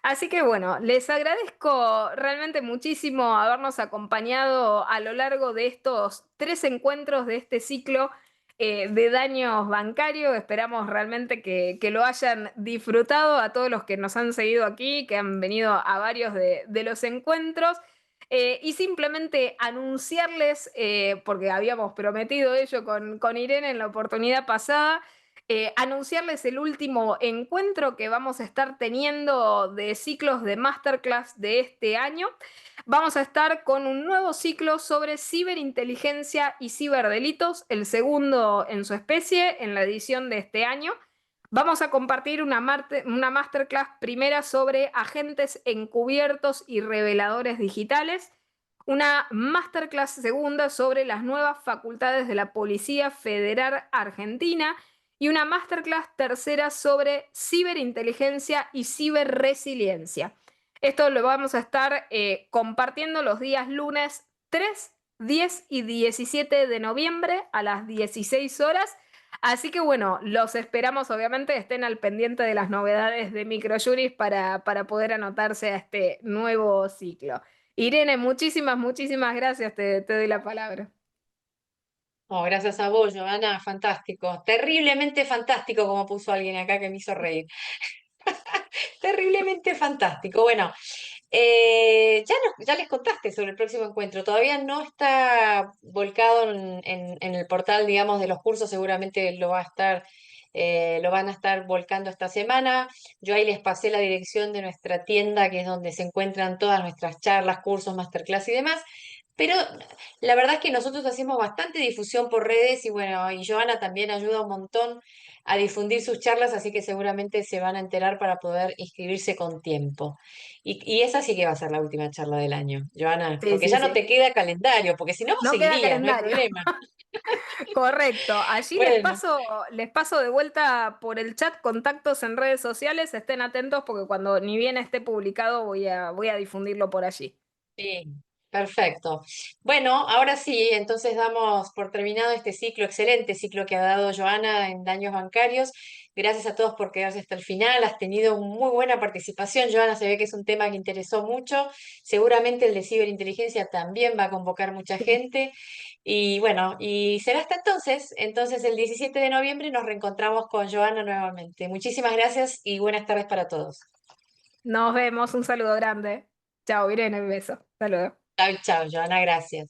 [SPEAKER 2] Así que bueno, les agradezco realmente muchísimo habernos acompañado a lo largo de estos 3 encuentros de este ciclo de daños bancarios. Esperamos realmente que lo hayan disfrutado, a todos los que nos han seguido aquí, que han venido a varios de los encuentros. Y simplemente anunciarles, porque habíamos prometido ello con Irene en la oportunidad pasada, anunciarles el último encuentro que vamos a estar teniendo de ciclos de masterclass de este año. Vamos a estar con un nuevo ciclo sobre ciberinteligencia y ciberdelitos, el segundo en su especie en la edición de este año. Vamos a compartir una masterclass primera sobre agentes encubiertos y reveladores digitales, una masterclass segunda sobre las nuevas facultades de la Policía Federal Argentina y una masterclass tercera sobre ciberinteligencia y ciberresiliencia. Esto lo vamos a estar compartiendo los días lunes 3, 10 y 17 de noviembre a las 16 horas. Así que bueno, los esperamos, obviamente, estén al pendiente de las novedades de Microjuris para poder anotarse a este nuevo ciclo. Irene, muchísimas gracias, te doy la palabra.
[SPEAKER 1] Oh, gracias a vos, Joana, fantástico. Terriblemente fantástico, como puso alguien acá que me hizo reír. Terriblemente fantástico. Bueno, ya les contaste sobre el próximo encuentro. Todavía no está volcado en el portal, digamos, de los cursos. Seguramente lo van a estar volcando esta semana. Yo ahí les pasé la dirección de nuestra tienda, que es donde se encuentran todas nuestras charlas, cursos, masterclass y demás. Pero la verdad es que nosotros hacemos bastante difusión por redes y bueno, y Joana también ayuda un montón a difundir sus charlas, así que seguramente se van a enterar para poder inscribirse con tiempo. Y esa sí que va a ser la última charla del año, Joana,
[SPEAKER 2] Sí,
[SPEAKER 1] porque
[SPEAKER 2] sí,
[SPEAKER 1] ya no
[SPEAKER 2] sí.
[SPEAKER 1] te queda calendario, porque si no vos
[SPEAKER 2] No queda
[SPEAKER 1] seguirías, no hay
[SPEAKER 2] calendario.
[SPEAKER 1] problema.
[SPEAKER 2] Correcto. Allí
[SPEAKER 1] Bueno,
[SPEAKER 2] les paso de vuelta por el chat contactos en redes sociales. Estén atentos porque cuando ni bien esté publicado voy a difundirlo por allí.
[SPEAKER 1] sí, perfecto. Bueno, ahora sí, entonces damos por terminado este ciclo, excelente ciclo que ha dado Joana en daños bancarios. Gracias a todos por quedarse hasta el final. Has tenido muy buena participación, Joana. Se ve que es un tema que interesó mucho. Seguramente el de ciberinteligencia también va a convocar mucha
[SPEAKER 2] Sí.
[SPEAKER 1] gente. Y bueno, y será hasta entonces. Entonces el 17 de noviembre nos reencontramos con Joana nuevamente. Muchísimas gracias y buenas tardes para todos.
[SPEAKER 2] Nos vemos. Un saludo grande. Chao, Irene. Un beso. Saludos.
[SPEAKER 1] Chao, chao, Joana, gracias.